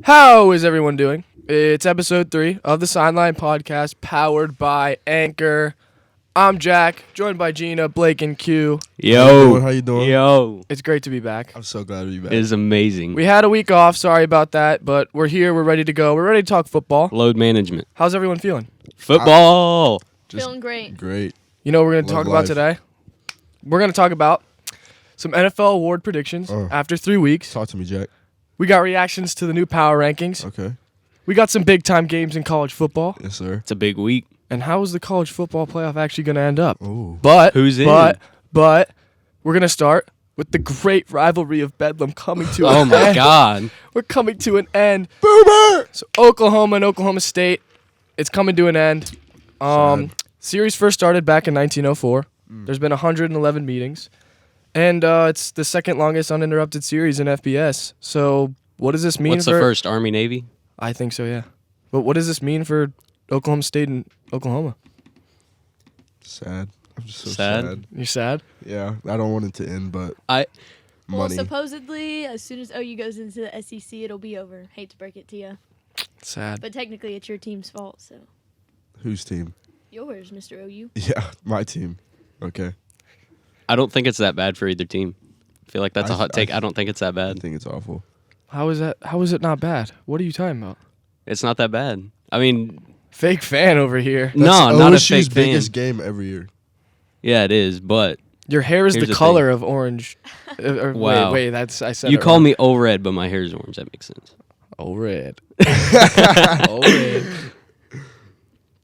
How is everyone doing? It's episode 3 of the Sideline podcast powered by Anchor. I'm Jack, joined by Gina, Blake, and Q. Yo. How you doing? Yo. It's great to be back. I'm so glad to be back. It is amazing. We had a week off, sorry about that, but we're here, we're ready to go. We're ready to talk football. Load management. How's everyone feeling? Football. Just Feeling great. Great. You know what we're going to Love talk about life. today? We're going to talk about some NFL award predictions after 3 weeks. Talk to me, Jack. We got reactions to the new power rankings. Okay. We got some big-time games in college football. Yes, sir. It's a big week. And how is the college football playoff actually going to end up? Ooh. But Who's in? But we're going to start with the great rivalry of Bedlam coming to an Oh my end. God. We're coming to an end. Boomer! So Oklahoma and Oklahoma State, it's coming to an end. Sad. Series first started back in 1904. There's been 111 meetings. And it's the second longest uninterrupted series in FBS. So what does this mean What's for... the first? Army, Navy? I think so, yeah. But what does this mean for Oklahoma State and Oklahoma? Sad. I'm just so Sad? sad. You're sad? Yeah, I don't want it to end, but I Well, money. supposedly, as soon as OU goes into the SEC, it'll be over. Hate to break it to you. Sad. But technically, it's your team's fault, so. Whose team? Yours, Mr. OU. Yeah, my team. Okay. don't think it's that bad for either team. I feel like that's a hot take. I don't think it's that I bad. think it's awful. How is that? How is it not bad? What are you talking about? It's not that bad. I mean, Fake fan over here. no, That's not a OSU's fake fan. biggest game every year. Yeah, it is, but Your hair is Here's the the color of orange. Wow. Wait, that's I said you it call wrong. me O Red, but my hair is orange. That makes sense. Oh red. Oh red.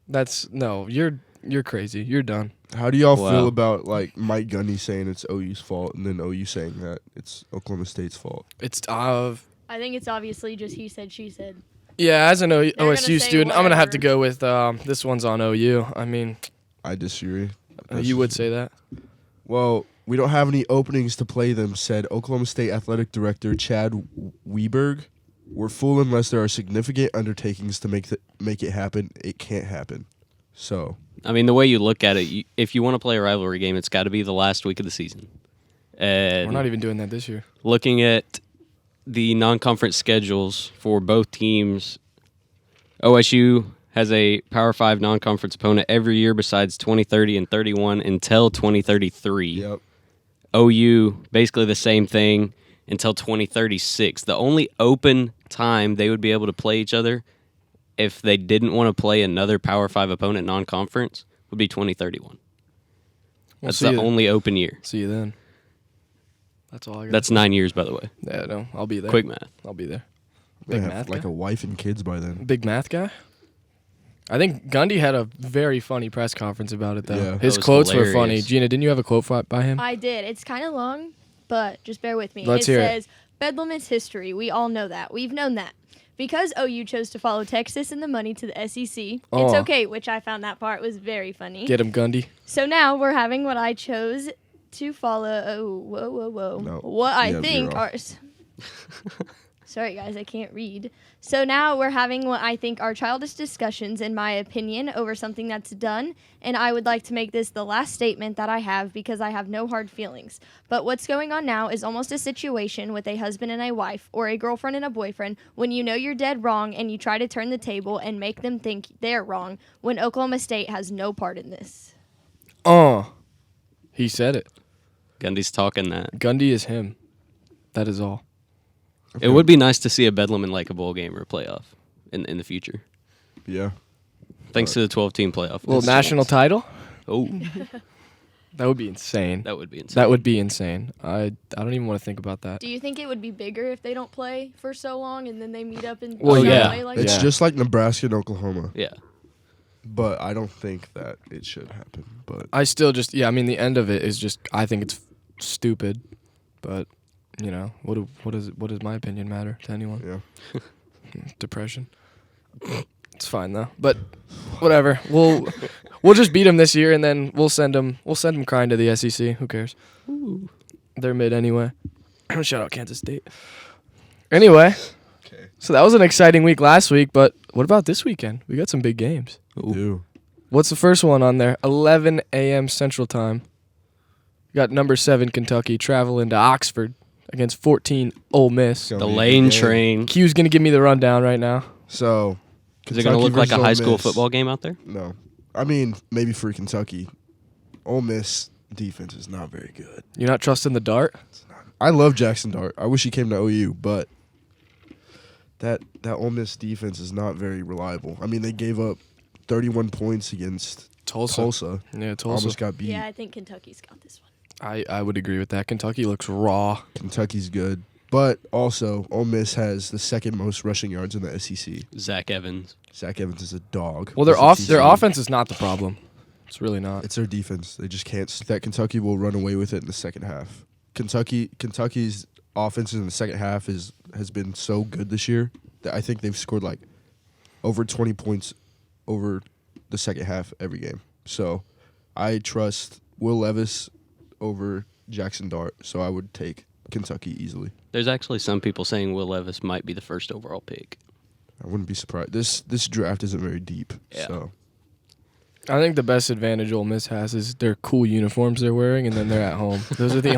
That's no. You're crazy. You're done. How do y'all Wow. feel about like Mike Gundy saying it's OU's fault and then OU saying that it's Oklahoma State's fault? It's I think it's obviously just he said, she said. yeah. As an gonna OSU say student, I'm gonna have to whatever. go with this one's on OU. I mean, I disagree. you would say that. Well, we don't have any openings to play them, said Oklahoma State Athletic Director Chad Weberg. We're full unless there are significant undertakings to make it happen. It can't happen. So, I mean, the way you look at it, if you want to play a rivalry game, it's got to be the last week of the season. And We're not even doing that this year. looking at the non-conference schedules for both teams, OSU has a Power 5 non-conference opponent every year besides 2030 and 31 until 2033. yep. OU, basically the same thing until 2036. The only open time they would be able to play each other if they didn't want to play another Power 5 opponent non-conference would be 2031. We'll That's see the you. only open year. See you then. That's all I got. That's 9 years, by the way. Yeah, no, I'll be there. Quick math. I'll be there. They Big have math like guy? a wife and kids by then. Big math guy. I think Gundy had a very funny press conference about it, though. Yeah. His That was quotes were funny. hilarious. Gina, didn't you have a quote by him? I did. It's kind of long, but just bear with me. Let's it hear it. says, Bedlam is history. We all know that. We've known that. Because OU chose to follow Texas and the money to the SEC, it's Oh. okay, which I found that part was very funny. Get him, Gundy. So now we're having what I chose to follow. Oh, whoa. No. What I Yeah, think you're are. Sorry, guys, I can't read. So now we're having what I think are childish discussions, in my opinion, over something that's done. And I would like to make this the last statement that I have because I have no hard feelings. But what's going on now is almost a situation with a husband and a wife or a girlfriend and a boyfriend when you know you're dead wrong and you try to turn the table and make them think they're wrong when Oklahoma State has no part in this. He said it. Gundy's talking that. Gundy is him. That is all. It would be nice to see a Bedlam in like a bowl game or a playoff in the future. Yeah. Thanks to the 12-team playoff. Little national title? Oh, That would be insane. that would be insane. That would be insane. I don't even want to think about that. Do you think it would be bigger if they don't play for so long and then they meet up and Well, play yeah. like It's Yeah. just like Nebraska and Oklahoma. Yeah. But I don't think that it should happen. But I still just, I mean, the end of it is just, I think it's stupid. But, you know, what does my opinion matter to anyone? yeah. Depression. It's fine though. But whatever. We'll just beat them this year and then we'll send them crying to the SEC. Who cares? Ooh. They're mid anyway. Shout out Kansas State. Anyway, Okay. so that was an exciting week last week, but what about this weekend? We got some big games. Do. What's the first one on there? 11 a.m. Central Time. We got number 7 Kentucky traveling to Oxford against 14 Ole Miss. Gonna The be a good lane game. train. Q's going to give me the rundown right now. So, Is it going to Kentucky look like a versus high Ole school Miss. football game out there? No. I mean, maybe for Kentucky. Ole Miss defense is not very good. You're not trusting the dart? I love Jackson Dart. I wish he came to OU, but that Ole Miss defense is not very reliable. I mean, they gave up 31 points against Tulsa. Yeah, Tulsa. Almost got beat. Yeah, I think Kentucky's got this one. I would agree with that. Kentucky looks raw. Kentucky's good. But also, Ole Miss has the second most rushing yards in the SEC. Zach Evans. Zach Evans is a dog. Well, He's a their team. offense is not the problem. It's really not. It's their defense. They just can't. That Kentucky will run away with it in the second half. Kentucky's offense in the second half has been so good this year that I think they've scored like over 20 points over the second half every game. So I trust Will Levis over Jackson Dart. So I would take Kentucky easily. There's actually some people saying Will Levis might be the first overall pick. I wouldn't be surprised. This draft isn't very deep. Yeah. So I think the best advantage Ole Miss has is their cool uniforms they're wearing, and then they're at home. Those are the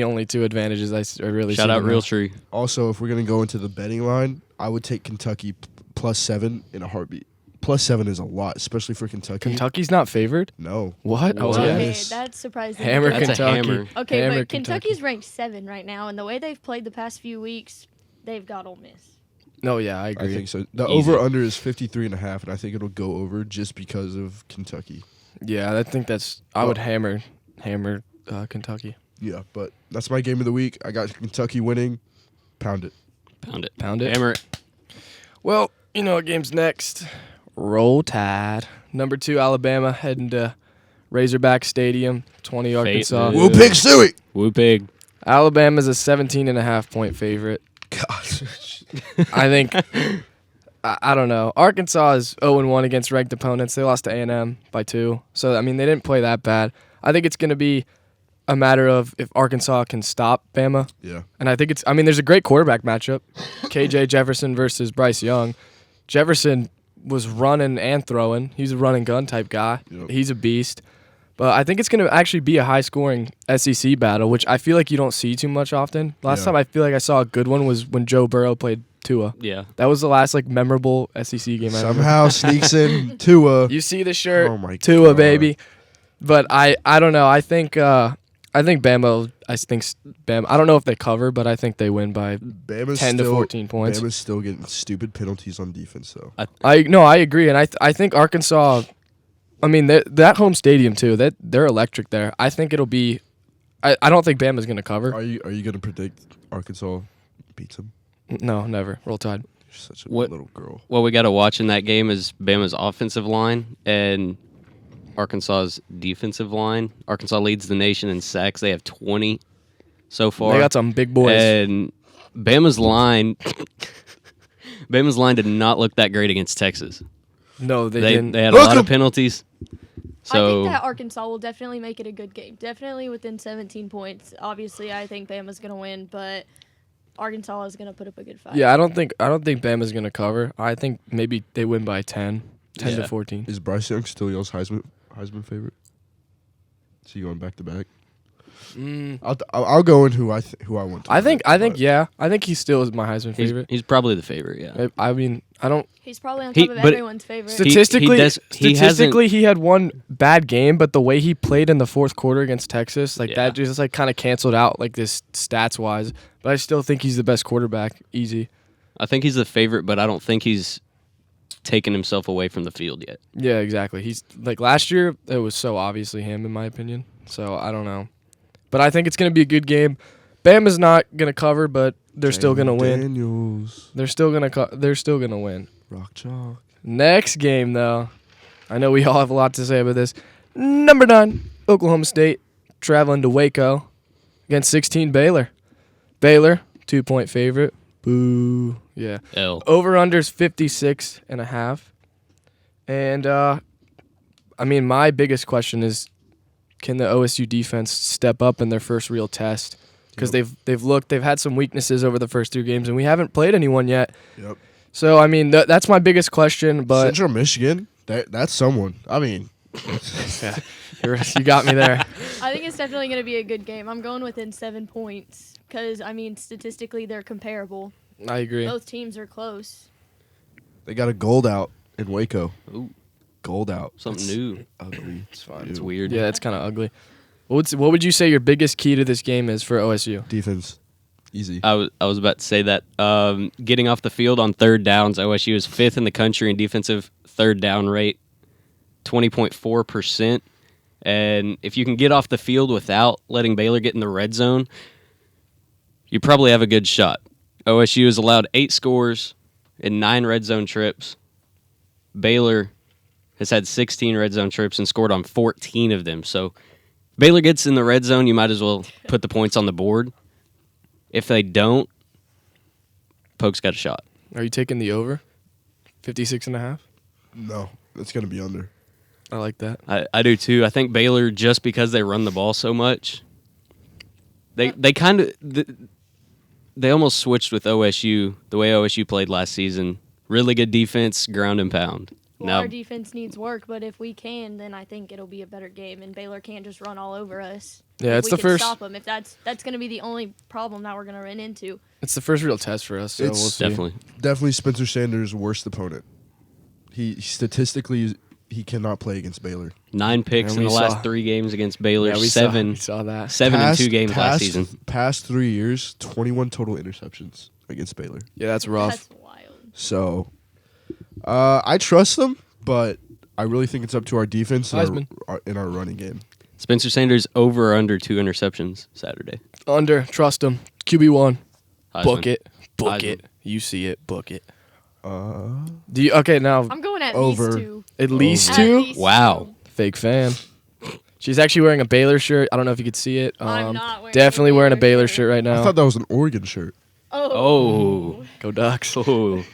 only two advantages I really Shout see out them Real have. Tree. also, if we're gonna go into the betting line, I would take Kentucky +7 in a heartbeat. +7 is a lot, especially for Kentucky. Kentucky's not favored? No. What? Oh, What? yeah. Okay, Yes. that's surprising. Hammer That's a Kentucky. hammer. Okay, Hammer but Kentucky. Kentucky's ranked 7 right now, and the way they've played the past few weeks, they've got Ole Miss. No, yeah, I I agree. think so. The Easy. over-under is 53.5, and I think it'll go over just because of Kentucky. Yeah, I think that's. I would hammer Kentucky. Yeah, but that's my game of the week. I got Kentucky winning. Pound it. Pound it. Pound it. Hammer it. Well, you know what game's next. Roll Tide. Number 2 Alabama heading to Razorback Stadium. 20 Arkansas. Woo. Woo Pig Suey! Woo pig. Alabama's a 17.5 point favorite. Gosh. I think. I don't know. Arkansas is 0-1 against ranked opponents. They lost to A&M by 2. So, I mean, they didn't play that bad. I think it's going to be a matter of if Arkansas can stop Bama. Yeah. And I think there's a great quarterback matchup. KJ Jefferson versus Bryce Young. Jefferson was running and throwing. He's a run and gun type guy. Yep. He's a beast. But I think it's going to actually be a high-scoring SEC battle, which I feel like you don't see too much often. Last Yeah. time I feel like I saw a good one was when Joe Burrow played Tua. Yeah. That was the last memorable SEC game I ever. Somehow sneaks in Tua. You see the shirt, Oh my Tua God. baby. But I don't know. I think Bama. Bama. I don't know if they cover, but I think they win by Bama's 10 to still, 14 points. Bama's still getting stupid penalties on defense, though. I agree, and I think Arkansas. I mean that home stadium too. That they're electric there. I think it'll be. I don't think Bama's gonna cover. Are you gonna predict Arkansas beats them? No, never. Roll Tide. You're such a What- little girl. What we got to watch in that game is Bama's offensive line and Arkansas's defensive line. Arkansas leads the nation in sacks. They have 20 so far. They got some big boys. And Bama's line did not look that great against Texas. No, they They didn't. had a lot of penalties. I So think that Arkansas will definitely make it a good game. Definitely within 17 points. Obviously, I think Bama's going to win, but Arkansas is going to put up a good fight. Yeah, I don't think Bama's gonna cover. I think maybe they win by 10 to Yeah. 14. Is Bryce Young still y'all's Heisman favorite? Is he going back to back? I'll go in who I want. To I think but yeah. I think he still is my Heisman he's, favorite. he's probably the favorite, yeah. I mean, I don't. He's probably on He- top of but everyone's favorite. Statistically, he statistically, he had one bad game, but the way he played in the fourth quarter against Texas, Yeah. that just kind of canceled out this stats wise. But I still think he's the best quarterback, easy. I think he's the favorite, but I don't think he's taken himself away from the field yet. Yeah, exactly. He's last year, it was so obviously him in my opinion. So I don't know, but I think it's gonna be a good game. Bama's not gonna cover, but they're still gonna win. Daniels, They're still gonna win. Rock Chalk. Next game, though, I know we all have a lot to say about this. Number 9, Oklahoma State, traveling to Waco against 16 Baylor. Baylor, 2-point favorite. Boo. Yeah. L. Over-under's 56.5. And, I mean, my biggest question is, can the OSU defense step up in their first real test? Because they've had some weaknesses over the first 2 games, and we haven't played anyone yet. Yep. So, I mean, that's my biggest question, but... Central Michigan. That's someone. I mean, You got me there. I think it's definitely going to be a good game. I'm going within 7 points because, I mean, statistically, they're comparable. I agree. Both teams are close. They got a gold out in Waco. Ooh, Gold out. something That's new. Ugly. It's fine. It's weird. Yeah, it's kind of ugly. What would you say your biggest key to this game is for OSU? Defense. Easy. I was about to say that. Getting off the field on third downs, OSU is 5th in the country in defensive third down rate, 20.4%. And if you can get off the field without letting Baylor get in the red zone, you probably have a good shot. OSU has allowed 8 scores in 9 red zone trips. Baylor has had 16 red zone trips and scored on 14 of them. So Baylor gets in the red zone, you might as well put the points on the board. If they don't, Polk's got a shot. Are you taking the over? 56.5? No, it's going to be under. I like that. I do too. I think Baylor, just because they run the ball so much, they kind of they almost switched with OSU, the way OSU played last season. Really good defense, ground and pound. Well, Now, our defense needs work, but if we can, then I think it'll be a better game, and Baylor can't just run all over us. Yeah, If it's we the can first. Stop them. If that's going to be the only problem that we're going to run into. It's the first real test for us. So It's we'll see. definitely. Spencer Sanders' worst opponent. He statistically he cannot play against Baylor. 9 picks And in we the last saw- 3 games against Baylor. Yeah, we 7 saw that. in 2 games last season. Past 3 years, 21 total interceptions against Baylor. Yeah, that's rough. That's wild. So, I trust them, but I really think it's up to our defense and in our running game. Spencer Sanders over or under 2 interceptions Saturday. Under. Trust him. QB1. Heisman. Book it. Book Heisman. it. You see it. Book it. Do you? Okay, now I'm going at Over. least 2. at least At 2. least Wow. 2. Fake fan. She's actually wearing a Baylor shirt. I don't know if you could see it. I'm not wearing Definitely a wearing a Baylor Baylor shirt. shirt right I now. thought that was an Oregon shirt. Oh. Go Ducks. Oh.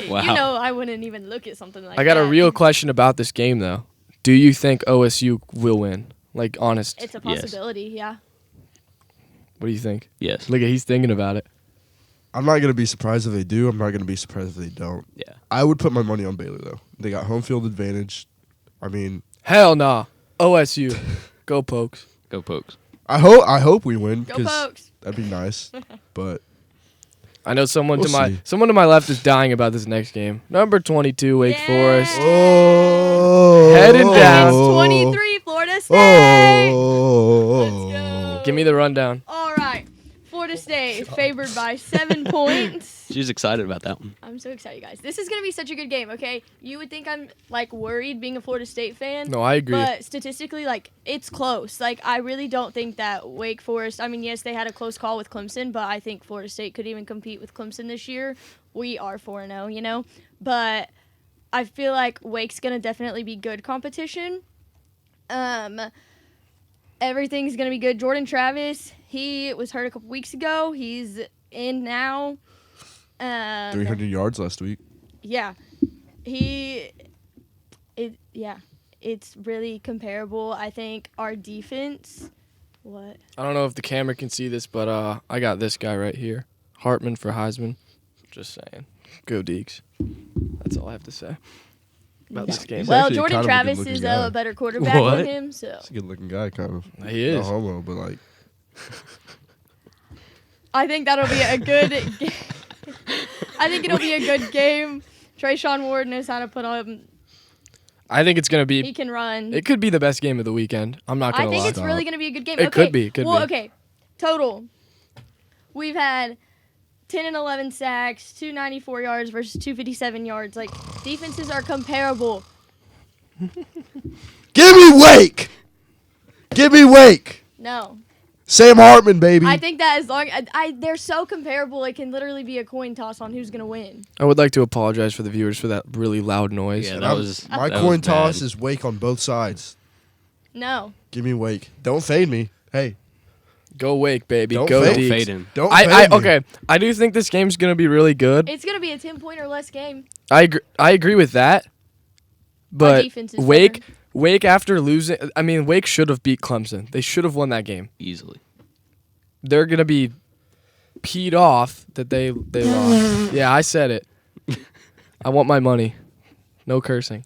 Wow. You know I wouldn't even look at something like that. I got a real question about this game, though. Do you think OSU will win? Like, honest. It's a Yes. possibility, yeah. What do you think? Yes. Look at he's thinking about it. I'm not going to be surprised if they do. I'm not going to be surprised if they don't. Yeah. I would put my money on Baylor, though. They got home field advantage. I mean, Hell nah. OSU. Go Pokes. Go Pokes. I hope we win Go because Pokes. that'd be nice. But I know someone We'll see. someone to my left is dying about this next game. Number 22, Wake Yeah. Forest. oh, Headed down. 23, Florida State. Oh, Let's go. Give me the rundown. All right. Florida State favored by 7 points. She's excited about that one. I'm so excited, guys. This is going to be such a good game, okay? You would think I'm, like, worried being a Florida State fan. No, I agree. But statistically, like, it's close. Like, I really don't think that Wake Forest, I mean, yes, they had a close call with Clemson, but I think Florida State could even compete with Clemson this year. We are 4-0, you know? But I feel like Wake's going to definitely be good competition. Everything's going to be good. Jordan Travis, he was hurt a couple weeks ago. He's in now. 300 yards last week. Yeah. It's really comparable. I think our defense, what? I don't know if the camera can see this, but I got this guy right here. Hartman for Heisman. Just saying. Go Deeks. That's all I have to say about this game. He's Well, actually Jordan kind of a Travis good-looking is guy. a better quarterback What? than him, so He's a good looking guy, kind of. He is. No homo, but like, I think that'll be a good I think it'll be a good game. Trayshawn Ward knows how to put on. I think it's going to He be, can run. it could be the best game of the weekend. I'm not I going to think lie. it's really going to be a good game. It Okay. could be, it could well, be. okay. Total. We've had 10 and 11 sacks, 294 yards versus 257 yards. Like, defenses are comparable. give me Wake. Give me Wake. No. Sam Hartman, baby. I think that as long they're so comparable, it can literally be a coin toss on who's going to win. I would like to apologize for the viewers for that really loud noise. Yeah, And that I'm- was my that coin was toss bad. is Wake on both sides. No. Give me Wake. Don't fade me. Hey, Go Wake, baby. Don't Go fade- Deeks. Fade him. don't I fade me. okay. I do think this game's going to be really good. It's going to be a 10-point or less game. I agree with that. But defense is Wake better. Wake after losing, I mean, Wake should have beat Clemson. They should have won that game. Easily. They're going to be peed off that they lost. Yeah, I said it. I want my money. No cursing.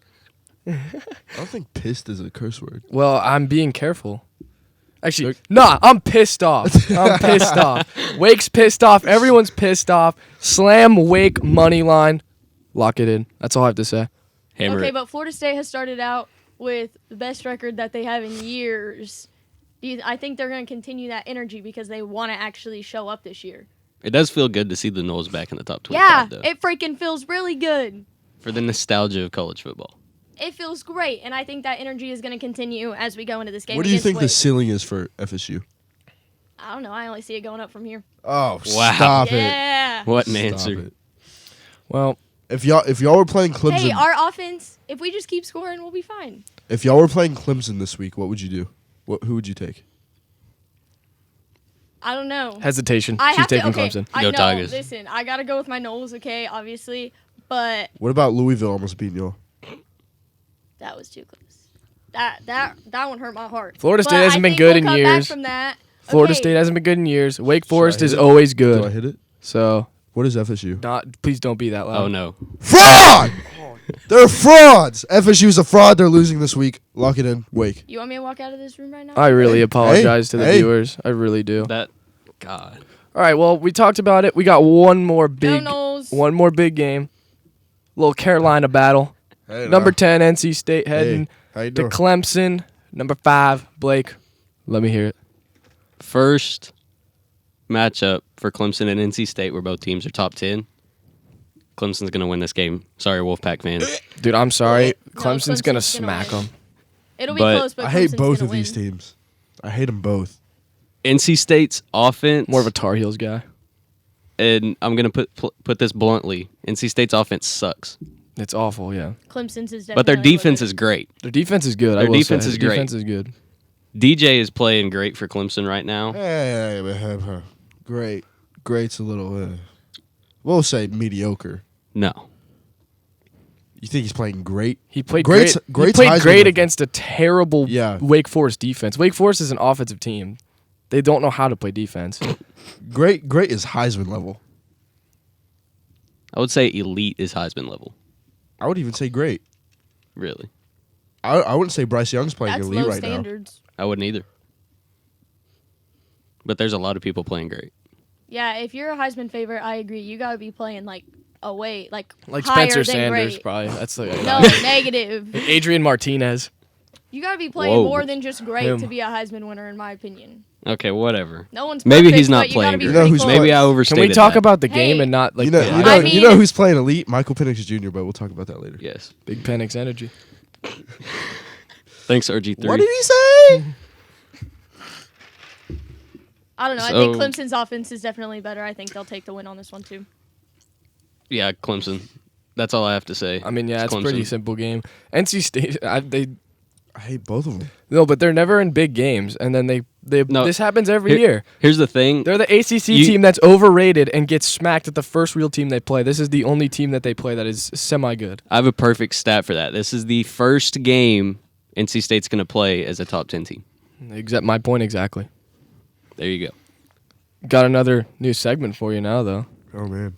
I don't think pissed is a curse word. Well, I'm being careful. Actually, nah, I'm pissed off. I'm pissed off. Wake's pissed off. Everyone's pissed off. Slam Wake money line. Lock it in. That's all I have to say. Hammer Okay, it. but Florida State has started out with the best record that they have in years. I think they're going to continue that energy because they want to actually show up this year. It does feel good to see the Knowles back in the top 25, Yeah, though. it freaking feels really good. For the nostalgia of college football. It feels great, and I think that energy is going to continue as we go into this game. What do you against think the Wake. ceiling is for FSU? I don't know. I only see it going up from here. Oh, Wow. stop it. Yeah. What an Stop answer. it. Well, If y'all were playing Clemson, Hey, our offense, if we just keep scoring, we'll be fine. if y'all were playing Clemson this week, what would you do? Who would you take? I don't know. hesitation. I She's have taking to, okay, Clemson. I Go know, Tigers. listen, I got to go with my Knowles, okay, obviously, but What about Louisville almost beating y'all? that was too close. That one hurt my heart. Florida But State hasn't I been think good we'll in come years. Back from that. Florida Okay, State hasn't been good in years. Wake Forest hit is it? always Do I good. hit it? So, What is FSU? please don't be that loud. Oh, no. Fraud! They're frauds! FSU's a fraud. They're losing this week. Lock it in. Wake. You want me to walk out of this room right now? I really Hey, apologize to the hey. viewers. I really do. God. All right, well, we talked about it. We got one more Go Knowles. big game. Little Carolina battle. Hey, Number now. 10 NC State heading How you to doing? Clemson. Number 5 Blake. Let me hear it. First matchup for Clemson and NC State, where both teams are top 10. Clemson's going to win this game. Sorry, Wolfpack fans. Dude, I'm sorry. No, Clemson's going to Clemson's gonna smack win. them. It'll be But close, but I hate Clemson's both gonna of these win. teams. I hate them both. NC State's offense, More of a Tar Heels guy. and I'm going to put this bluntly, NC State's offense sucks. It's awful, yeah. Clemson's is definitely But their what defense it is great. Their defense is good. I Their will defense say. is Their great. Defense is good. DJ is playing great for Clemson right now. Great. Great's a little, we'll say mediocre. No. You think he's playing great? He played Great's- great. Great's he played Heisman great level. against a terrible Yeah. Wake Forest defense. Wake Forest is an offensive team. They don't know how to play defense. Great is Heisman level. I would say elite is Heisman level. I would even say great. Really. I wouldn't say Bryce Young's playing That's elite low right standards. I wouldn't either. But there's a lot of people playing great. Yeah, if you're a Heisman favorite, I agree. You got to be playing like away, like Like higher Spencer than Sanders, great. probably. That's like No, negative. Adrian Martinez. You got to be playing Whoa. more than just great Him. to be a Heisman winner, in my opinion. Okay, whatever. No one's Maybe perfect, he's not but you gotta playing be great. You know pretty who's close. Maybe I Can overstated we talk that. about the game Hey. and not like now. the I mean- You know who's playing elite? Michael Penix Jr., but we'll talk about that later. Yes. Big Penix energy? Thanks, RG3. What did he say? I don't know. I think So- Clemson's offense is definitely better. I think they'll take the win on this one too. Yeah, Clemson. That's all I have to say. I mean, yeah, it's a Clemson. pretty simple game. NC State, I hate both of them. no, but they're never in big games, and then they No. this happens every Here- year. Here's the thing. They're the ACC You- team that's overrated and gets smacked at the first real team they play. This is the only team that they play that is semi-good. I have a perfect stat for that. This is the first game NC State's going to play as a top 10 team. My point exactly. There you go. Got another new segment for you now, though. Oh, man.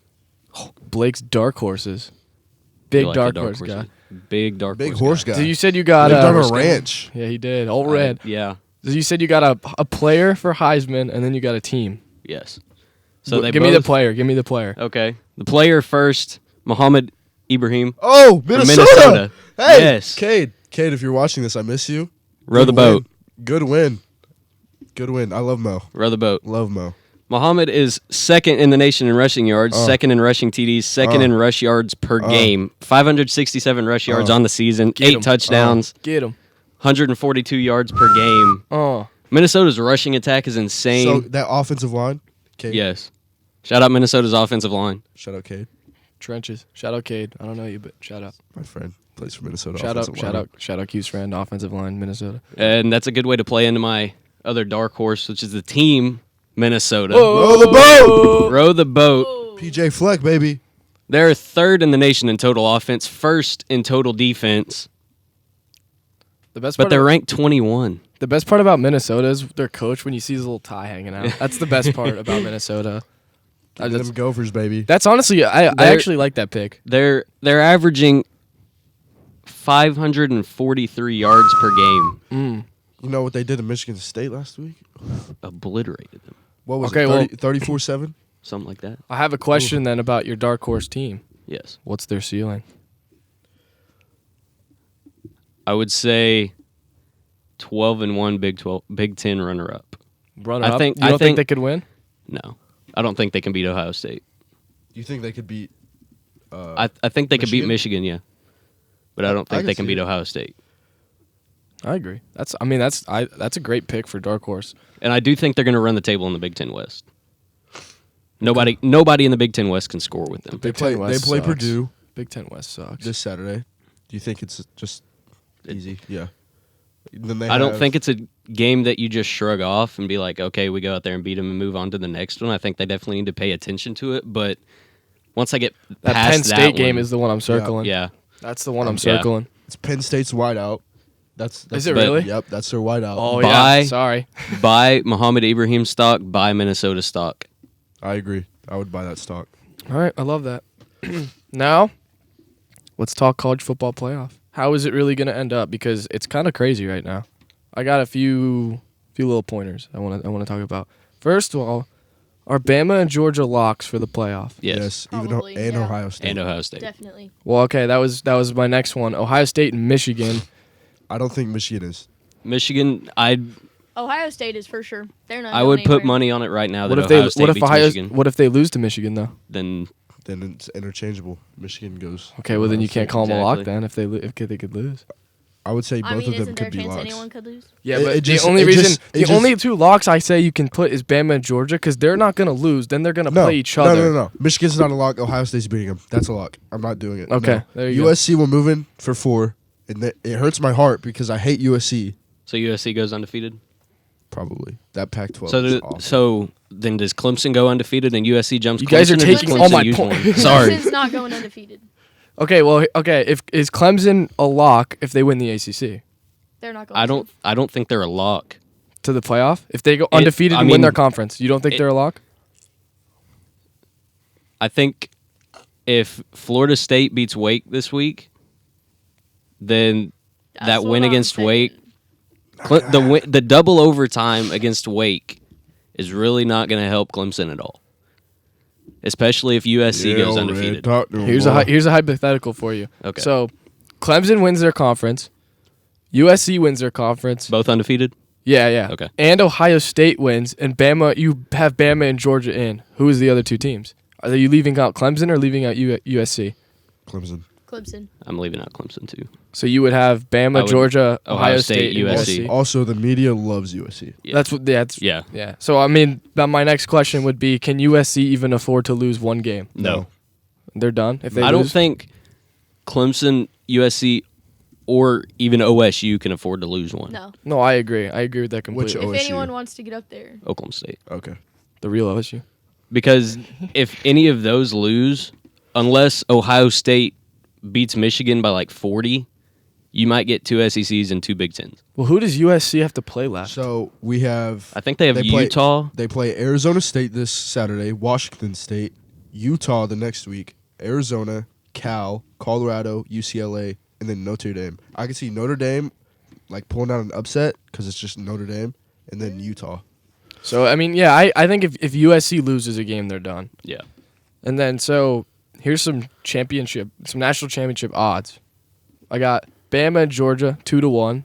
Blake's dark horses. You Big like the dark horse guy. horses. Big dark Big horse guy. So you said you got Lived on a a ranch. Yeah, he did. All red. Yeah. So you said you got a player for Heisman, and then you got a team. Yes. So they give me the both- player. Give me the player. Okay. The player first, Muhammad Ibrahim. Oh, From Minnesota. Minnesota. Hey, Yes. Cade, if you're watching this, I miss you. Row the Good boat. win. Good win. Good win. I love Mo. Row the boat. Love Mo. Muhammad is second in the nation in rushing yards, second in rushing TDs, second in rush yards per game. 567 rush yards on the season, Get 8 him. touchdowns, Get him. 142 yards per game. Oh, Minnesota's rushing attack is insane. So that offensive line, Cade. Yes. Shout out Minnesota's offensive line. Shout out Cade, trenches. Shout out Cade. I don't know you, but shout out. my friend. Plays for Minnesota. Shout out. offensive Shout line. out. Shout out Q's friend, offensive line, Minnesota. And that's a good way to play into my other dark horse, which is the team, Minnesota. Row the boat. Row the boat. Oh. PJ Fleck, baby. They're third in the nation in total offense, first in total defense, The best but part. they're ranked 21. The best part about Minnesota is their coach when you see his little tie hanging out. That's the best part about Minnesota. Give me them Gophers, baby. That's honestly, I actually like that pick. They're averaging 543 yards per game. You know what they did to Michigan State last week? Obliterated them. What was Okay, it? well- 34-7? Something like that. I have a question then about your dark horse team. Yes. What's their ceiling? I would say 12-1 Big 10 runner up. Runner I up? think- You I don't think think- they could win? No. I don't think they can beat Ohio State. Do you think they could beat? I think they could beat Michigan, yeah. But I don't I think can they can see beat it. Ohio State. I agree. That's a great pick for dark horse. And I do think they're going to run the table in the Big 10 West. Nobody in the Big 10 West can score with them. They Big Ten play West sucks. Purdue Big Ten West sucks. this Saturday. Do you think it's just easy? Yeah. Then they I don't have- think it's a game that you just shrug off and be like, okay, we go out there and beat them and move on to the next one. I think they definitely need to pay attention to it. But once I get that past Penn State that game one, is the one I'm circling. yeah. That's the one I'm Yeah. circling. it's Penn State's wideout. That's Is it But- really? Yep, that's their wideout. Oh, Bye. yeah. Sorry. Buy Muhammad Ibrahim stock, buy Minnesota stock. I agree. I would buy that stock. All right. I love that. Now, let's talk college football playoff. How is it really going to end up? Because it's kind of crazy right now. I got a few little pointers I want to talk about. First of all, are Bama and Georgia locks for the playoff? Yes. Even Probably, and yeah. Ohio State. And Ohio State. Definitely. Well, okay, that was my next one. Ohio State and Michigan. I don't think Michigan is. Michigan, Ohio State is for sure. They're not. I going would put anywhere. money on it right now that What if Ohio State beats Michigan. What if they lose to Michigan though? Then Then it's interchangeable. Michigan goes. Okay, well then you can't call them a lock Exactly. then if they could lose. I would say I both mean, of them isn't there could a be chance locks. anyone could lose? Yeah, It- but it just- the only it reason, just- it the just- only two locks I say you can put is Bama and Georgia because they're not going to lose. Then they're going to play each other. No. Michigan's not a lock. Ohio State's beating them. That's a lock. I'm not doing it. Okay, No. there you go. USC will move in for 4, and it hurts my heart because I hate USC. so USC goes undefeated. Probably that Pac-12. So is awful. so then does Clemson go undefeated and USC jumps? You guys are Clemson, or does taking Clemson all my use points. one? Sorry. Clemson's not going undefeated. Okay, well, if is Clemson a lock if they win the ACC They're not going. I don't think they're a lock. to the playoff? If they go undefeated I and win mean, their conference, you don't think they're a lock? I think if Florida State beats Wake this week, then That's that what win I'm against saying. Wake, the double overtime against Wake is really not going to help Clemson at all. Especially if USC goes undefeated. Here's a hypothetical for you. Okay. So, Clemson wins their conference, USC wins their conference. Both undefeated? Yeah. Okay. And Ohio State wins, and Bama. You have Bama and Georgia in. Who is the other two teams? Are you leaving out Clemson or leaving out USC? Clemson. Clemson. I'm leaving out Clemson too. So you would have I Bama, would- Georgia, Ohio Ohio State, State, and USC. Also, the media loves USC. Yeah. That's what. That's Yeah. yeah. So I mean, my next question would be: can USC even afford to lose one game? No. They're done if they I lose. don't think Clemson, USC, or even OSU can afford to lose one. No. No, I agree. I agree with that Which completely. If OSU? anyone wants to get up there, Oklahoma State. Okay. The real OSU. Because if any of those lose, unless Ohio State beats Michigan by like 40, you might get 2 SECs and 2 Big Tens. Well, who does USC have to play left? So we have. I think they have play- Utah. They play Arizona State this Saturday, Washington State, Utah the next week, Arizona, Cal, Colorado, UCLA, and then Notre Dame. I can see Notre Dame like pulling out an upset because it's just Notre Dame, and then Utah. So I mean, yeah, I think if USC loses a game, they're done. Yeah. And then so here's some national championship odds. I got Bama and Georgia 2-1,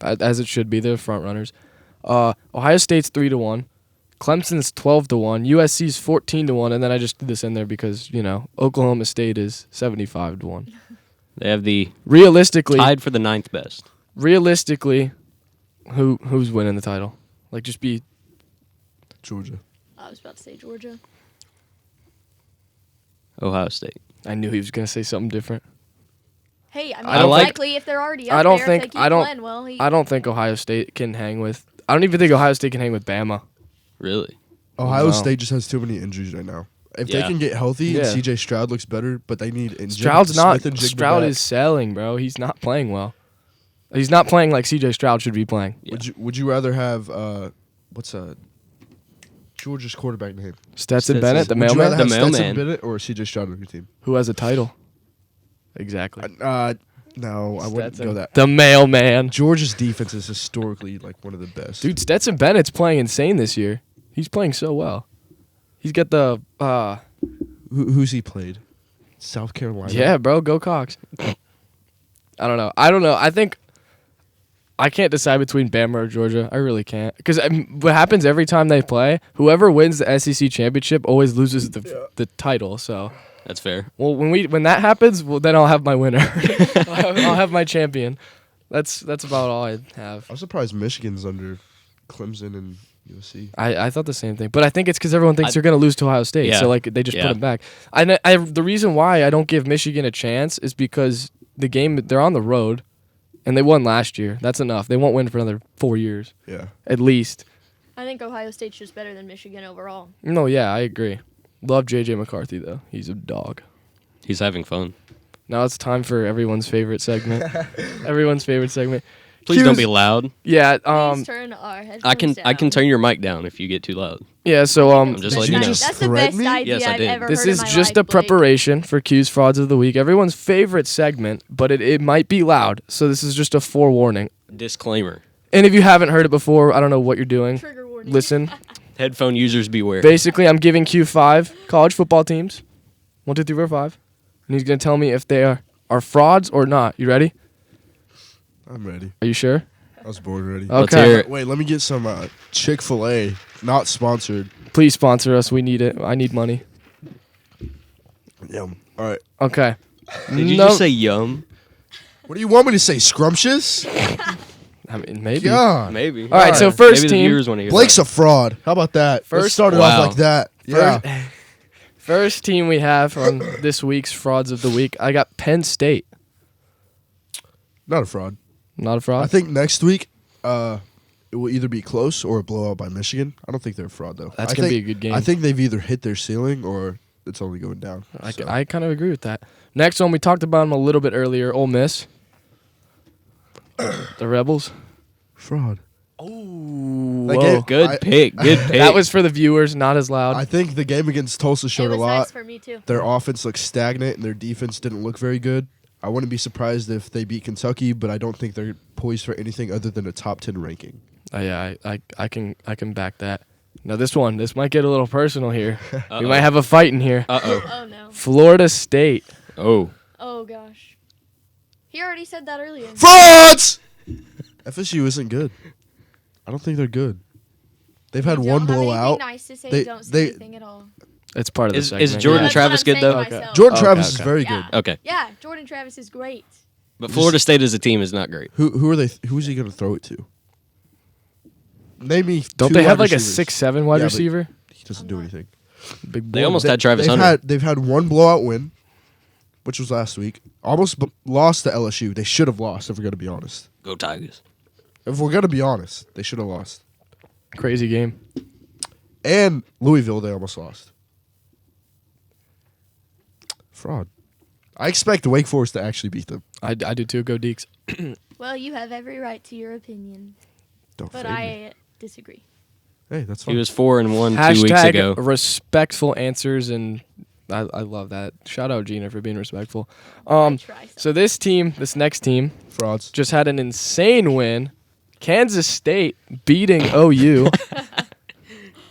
as it should be. They're front runners. Ohio State's 3-1. Clemson's 12-1. USC's 14-1, and then I just threw this in there because Oklahoma State is 75-1. They have the Realistically, tied for the 9th best. who's winning the title? Like just be Georgia. I was about to say Georgia. Ohio State. I knew he was gonna say something different. Hey, I mean, I don't think- likely if they're already up I don't there, think if they keep I don't playing well, I don't think Ohio State can hang with. I don't even think Ohio State can hang with Bama. Really? Ohio No. State just has too many injuries right now. If they Yeah. can get healthy Yeah. and CJ Stroud looks better, but they need Stroud's not. Smith and Jigba Stroud back. is selling, bro. He's not playing well. He's not playing like CJ Stroud should be playing. Yeah. Would you rather have what's Georgia's quarterback name? Stetson Stetson. Bennett, the Would you rather mailman, The have Stetson mailman. Bennett or CJ Stroud on your team? who has a title. Exactly. No, I wouldn't Stetson. go that. The mailman. Georgia's defense is historically like one of the best. Dude, Stetson Bennett's playing insane this year. He's playing so well. He's got the Who's he played? South Carolina. yeah, bro, go Cox. I don't know. I think I can't decide between Bama or Georgia. I really can't. Because what happens every time they play, whoever wins the SEC championship always loses the title. So, That's fair. well, when that happens, well, then I'll have my winner. I'll have my champion. That's about all I have. I'm surprised Michigan's under Clemson and USC. I thought the same thing, but I think it's because everyone thinks they're going to lose to Ohio State, Yeah. so like they just put Yeah. them back. The reason why I don't give Michigan a chance is because they're on the road, and they won last year. That's enough. They won't win for another 4 years Yeah. at least. I think Ohio State's just better than Michigan overall. No, yeah, I agree. Love JJ McCarthy though. He's a dog. He's having fun. Now it's time for everyone's favorite segment. Everyone's favorite segment. Please don't be loud. Yeah. Please turn our headphones I can down. turn your mic down if you get too loud. Yeah. So I'm just Did letting you you know. just That's the threaten best me? idea Yes, I I've did. ever This heard in is my just life, a Blake. preparation for Q's Frauds of the Week. Everyone's favorite segment, but it might be loud. So this is just a forewarning. Disclaimer. And if you haven't heard it before, I don't know what you're doing. Trigger warning. Listen. Headphone users beware. Basically, I'm giving Q 5 college football teams. 1, 2, 3, 4, 5. And he's going to tell me if they are frauds or not. You ready? I'm ready. Are you sure? I was born ready. Okay. Let's hear it. Wait, let me get some Chick-fil-A. Not sponsored. Please sponsor us. We need it. I need money. Yum. All right. Okay. Did you just say yum? What do you want me to say? Scrumptious? I mean, maybe. God. Maybe. All right, so first Maybe the team. viewers want to hear Blake's that. a fraud. How about that? Let's First- start it Wow. off like that. Yeah. First team we have on this week's Frauds of the Week. I got Penn State. Not a fraud. Not a fraud? I think next week it will either be close or a blowout by Michigan. I don't think they're a fraud, though. That's I gonna think- be a good game. I think they've either hit their ceiling or it's only going down. So. I kind of agree with that. Next one, we talked about them a little bit earlier. Ole Miss. The Rebels. Fraud. Ooh. That whoa. game- Good I- pick. Good pick. That was for the viewers, not as loud. I think the game against Tulsa It showed was a lot. nice for me too. Their offense looked stagnant and their defense didn't look very good. I wouldn't be surprised if they beat Kentucky, but I don't think they're poised for anything other than a top 10 ranking. Yeah, I can back that. Now this might get a little personal here. Uh-oh. We might have a fight in here. Uh-oh. Oh no. Florida State. Oh. Oh gosh. He already said that earlier. Frauds! FSU isn't good. I don't think they're good. They've had You one don't have anything blowout. Nice to say. They- Don't say they- anything at all. It's part of the Is segment. Jordan yeah. That's Travis what I'm good, saying though? to Okay. myself. Jordan Okay, Travis is okay. very Yeah. good. Okay. Yeah, Jordan Travis is great. But Florida State as a team is not great. Who are they? Who's he going to throw it to? Name me. Don't two they have wide like a receivers. 6'7" wide Yeah, but receiver? He doesn't do anything. Big They boy. almost had Travis they've Hunter. they've had one blowout win, which was last week. Almost lost to LSU. They should have lost if we're going to be honest. Go Tigers. If we're going to be honest, they should have lost. Crazy game. And Louisville, they almost lost. Fraud. I expect Wake Forest to actually beat them. I do too. Go Deeks. Well, you have every right to your opinion, Don't but fade me. I disagree. Hey, that's He fine. was 4-1 2 weeks Hashtag ago. respectful answers, and I love that. Shout out Gina for being respectful. I try So this next team, Frauds. just had an insane win. Kansas State beating OU.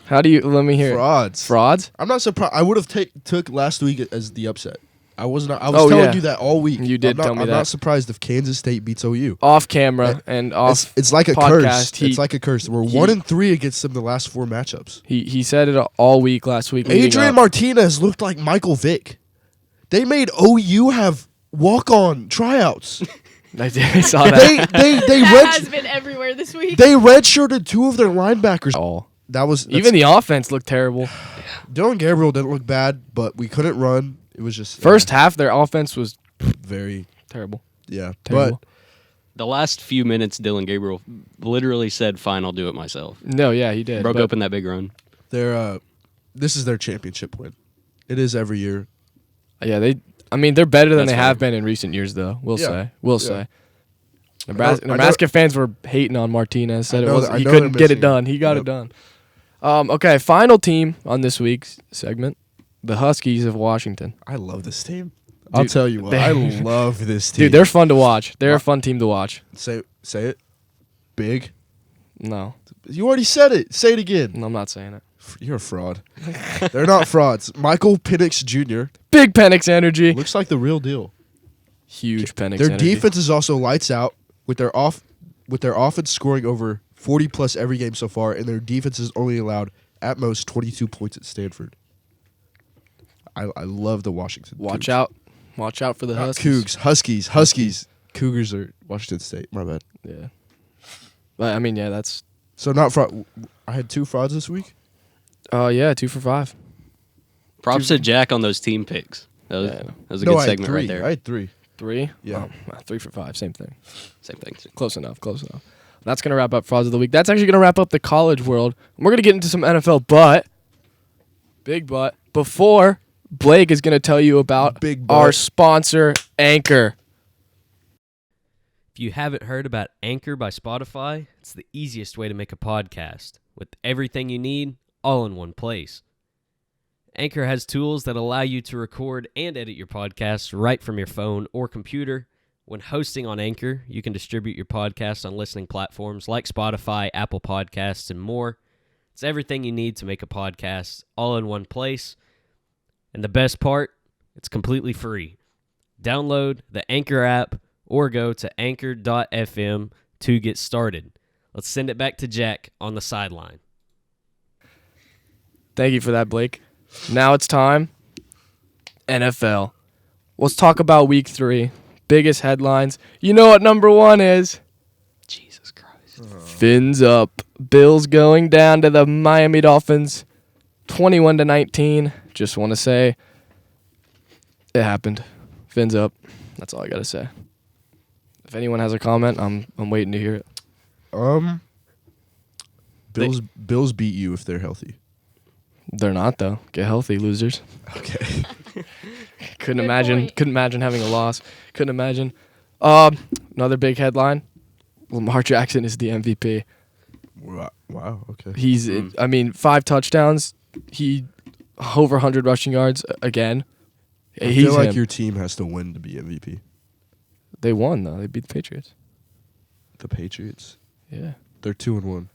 How do you? Let me hear. it. Frauds. Frauds. I'm not surprised. I would have took last week as the upset. I was not. I was Oh, telling yeah. you that all week. You did I'm not, tell me I'm that. not surprised if Kansas State beats OU. Off camera and off. It's like a podcast, curse. It's like a curse. We're 1-3 against them the last 4 matchups. He said it all week last week. leading Adrian up. Martinez looked like Michael Vick. They made OU have walk-on tryouts. I saw that. they That has red been everywhere this week. they redshirted 2 of their linebackers. all. That's Even the offense looked terrible. Dylan Gabriel didn't look bad, but we couldn't run. It was just First half, their offense was very terrible. But The last few minutes, Dylan Gabriel literally said, "Fine, I'll do it myself." No, yeah, he did. Broke but open that big run. they're this is their championship win. It is every year. Yeah, they're better than That's they have fine. been in recent years, though. We'll Yeah. say. I Nebraska fans were hating on Martinez. Said I know he they're couldn't get it missing done. him. He got Yep. it done. Okay, final team on this week's segment: the Huskies of Washington. I love this team. I'll tell you what. they- I love this team. Dude, they're fun to watch. They're a fun team to watch. Say it. Big. No, You already said it. Say it again. I'm not saying it. You're a fraud. They're not frauds. Michael Penix Jr. Big Penix energy. looks like the real deal. Huge Penix Their energy. defense is also lights out with their offense scoring over 40 plus every game so far, and their defense has only allowed at most 22 points at Stanford. I love the Washington. Watch Cougs. out. Watch out for the Not Huskies. Cougs. Huskies. Cougars are Washington State. My bad. Yeah. But I mean, yeah, that's So not fraud. I had 2 frauds this week. yeah, 2 for 5. Props to Jack on those team picks. That was a good I had segment 3. right there. I had 3. 3? Yeah. 3 for 5, same thing. Same thing. Close enough. That's going to wrap up Frauds of the Week. That's actually going to wrap up the college world. We're going to get into some NFL, big but, before Blake is going to tell you about Big but. our sponsor, Anchor. If you haven't heard about Anchor by Spotify, it's the easiest way to make a podcast with everything you need all in one place. Anchor has tools that allow you to record and edit your podcasts right from your phone or computer. When hosting on Anchor, you can distribute your podcast on listening platforms like Spotify, Apple Podcasts, and more. It's everything you need to make a podcast all in one place. And the best part, it's completely free. Download the Anchor app or go to anchor.fm to get started. Let's send it back to Jack on the sideline. Thank you for that, Blake. Now it's time. NFL. Let's talk about week 3. Biggest headlines. You know what number 1 is? Jesus Christ. Fins up. Bills going down to the Miami Dolphins. 21-19. Just want to say it happened. Fins up. That's all I got to say. If anyone has a comment, I'm waiting to hear it. Bills beat you if they're healthy. They're not though. Get healthy, losers. Okay. Couldn't Good imagine. point. Couldn't imagine having a loss. Couldn't imagine. Another big headline. Lamar Jackson is the MVP. Wow. Okay. He's. I mean, 5 touchdowns. He over 100 rushing yards again. I He's feel like him. your team has to win to be MVP. They won though. They beat the Patriots. The Patriots. Yeah. They're 2-1.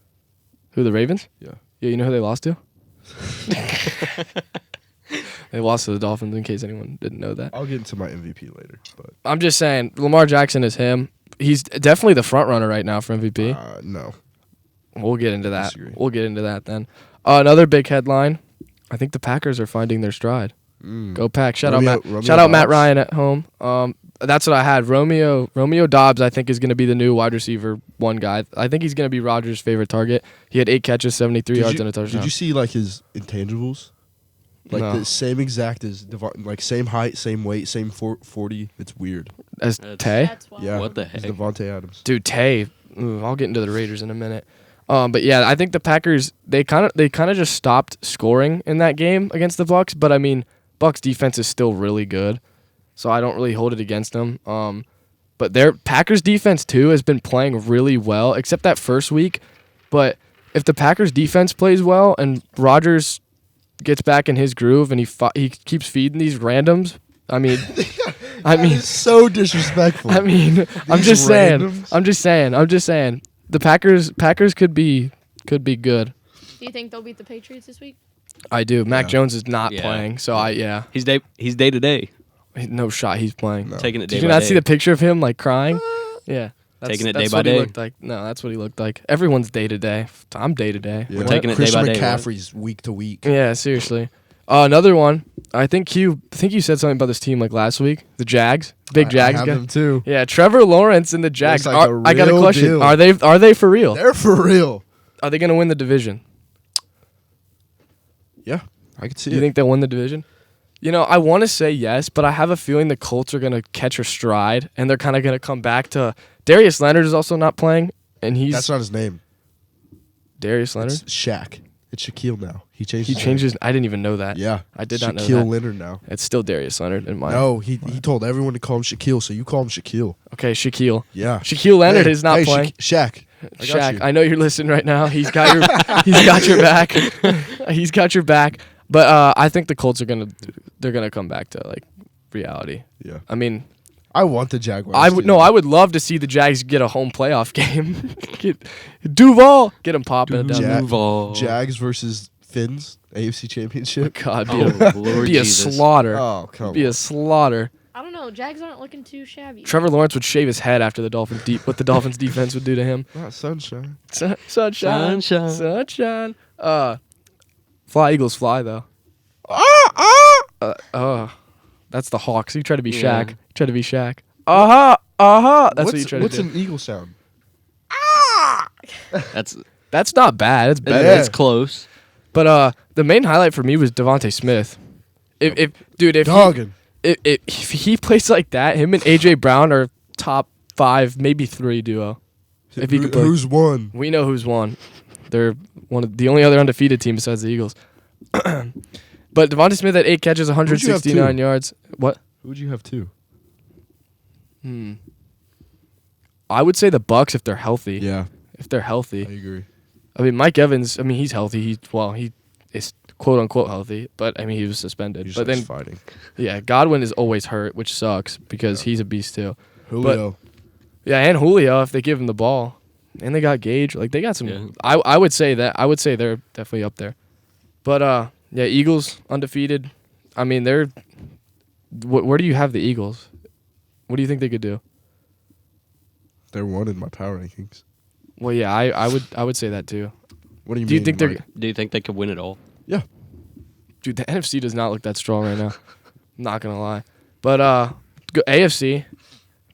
Who, the Ravens? Yeah. Yeah. You know who they lost to? They lost to the Dolphins. In case anyone didn't know that. I'll get into my MVP later, but I'm just saying, Lamar Jackson is him. He's definitely the front runner right now for MVP. no. We'll get into that. Disagree. We'll get into that then. Another big headline. I think the Packers are finding their stride. Go Pack! Shout out Matt Dobbs. Ryan at home. That's what I had. Romeo Dobbs, I think, is going to be the new wide receiver 1 guy. I think he's going to be Rodgers' favorite target. He had 8 catches, 73 yards, and a touchdown. Did you see like his intangibles? Like No. the same exact as like same height, same weight, same 40. It's weird. As That's- Tay? That's wild. Yeah. What the It's heck? Devontae Adams. Dude, Tay. I'll get into the Raiders in a minute. But yeah, I think the Packers they kind of just stopped scoring in that game against the Bucs. But I mean, Bucs defense is still really good, so I don't really hold it against them. But their Packers defense too has been playing really well, except that first week. But if the Packers defense plays well and Rodgers gets back in his groove and he keeps feeding these randoms, I mean, It's so disrespectful. I'm These just saying. randoms? I'm just saying. The Packers could be good. Do you think they'll beat the Patriots this week? I do. Mac Yeah. Jones is not Yeah. playing, so He's day to day, no shot he's playing. No. taking it day Did you by not day. see the picture of him like crying? Yeah. Taking it that's day by what he day. looked like. No, that's what he looked like. Everyone's day to day. I'm day to day. Yeah. taking it day Christian by day, right? McCaffrey's week to week. Yeah, seriously. Another one. I think you said something about this team like last week. The Jags, big Jags I have guy. them too. Yeah, Trevor Lawrence and the Jags. Looks like I got a real question. deal. Are they for real? They're for real. Are they going to win the division? Yeah, I can see Do you it. think they'll win the division? You know, I want to say yes, but I have a feeling the Colts are going to catch a stride, and they're kind of going to come back to... Darius Leonard is also not playing, and he's... That's not his name. Darius Leonard? It's Shaq. It's Shaquille now. He changed. He his changed name. his... I didn't even know that. Yeah, I did not know Shaquille that. Leonard now. It's still Darius Leonard in my... No, he told everyone to call him Shaquille, so you call him Shaquille. Okay, Shaquille. Yeah. Shaquille Leonard is not hey, playing. Shaq. I got Shaq, you. I know you're listening right now. He's got your back. He's got your back. But I think the Colts they're gonna come back to like reality. Yeah. I mean, I want the Jaguars. I would love to see the Jags get a home playoff game. Get Duval, get them popping down. Duval. Jags versus Finns, AFC Championship. God, Lord be a Jesus. slaughter. Oh, come Be on. a slaughter. I don't know. Jags aren't looking too shabby. Trevor Lawrence would shave his head after what the Dolphins defense would do to him. Not sunshine. Sunshine. Sunshine. Fly Eagles fly though. That's the Hawks. You try to be Yeah. Shaq. Try to be Shaq. That's what you try to What's do. an eagle sound? That's That's not bad. It's better. Yeah. It's close. But the main highlight for me was Devontae Smith. If Dogging. if he plays like that, him and AJ Brown are top 5, maybe 3 duo. If he could play. Who's won? We know who's won. They're one of the only other undefeated team besides the Eagles. But Devontae Smith had 8 catches, Who'd you have 169 two? yards. What? Who'd you have too? I would say the Bucks if they're healthy. Yeah, If they're I healthy. agree. I mean, Mike Evans, he's healthy. He is quote unquote healthy, but he was suspended. He But then fighting. yeah, Godwin is always hurt, which sucks because he's a beast too. Julio. Yeah, and Julio if they give him the ball. And they got Gage. Like they got some Yeah. I would say they're definitely up there. But yeah, Eagles undefeated. I mean, they're where do you have the Eagles? What do you think they could do? They're one in my power rankings. Well, yeah, I would say that too. What do you Do you mean? think they're Mike? Do you think they could win it all? Yeah. Dude, the NFC does not look that strong right now. Not gonna lie. But AFC,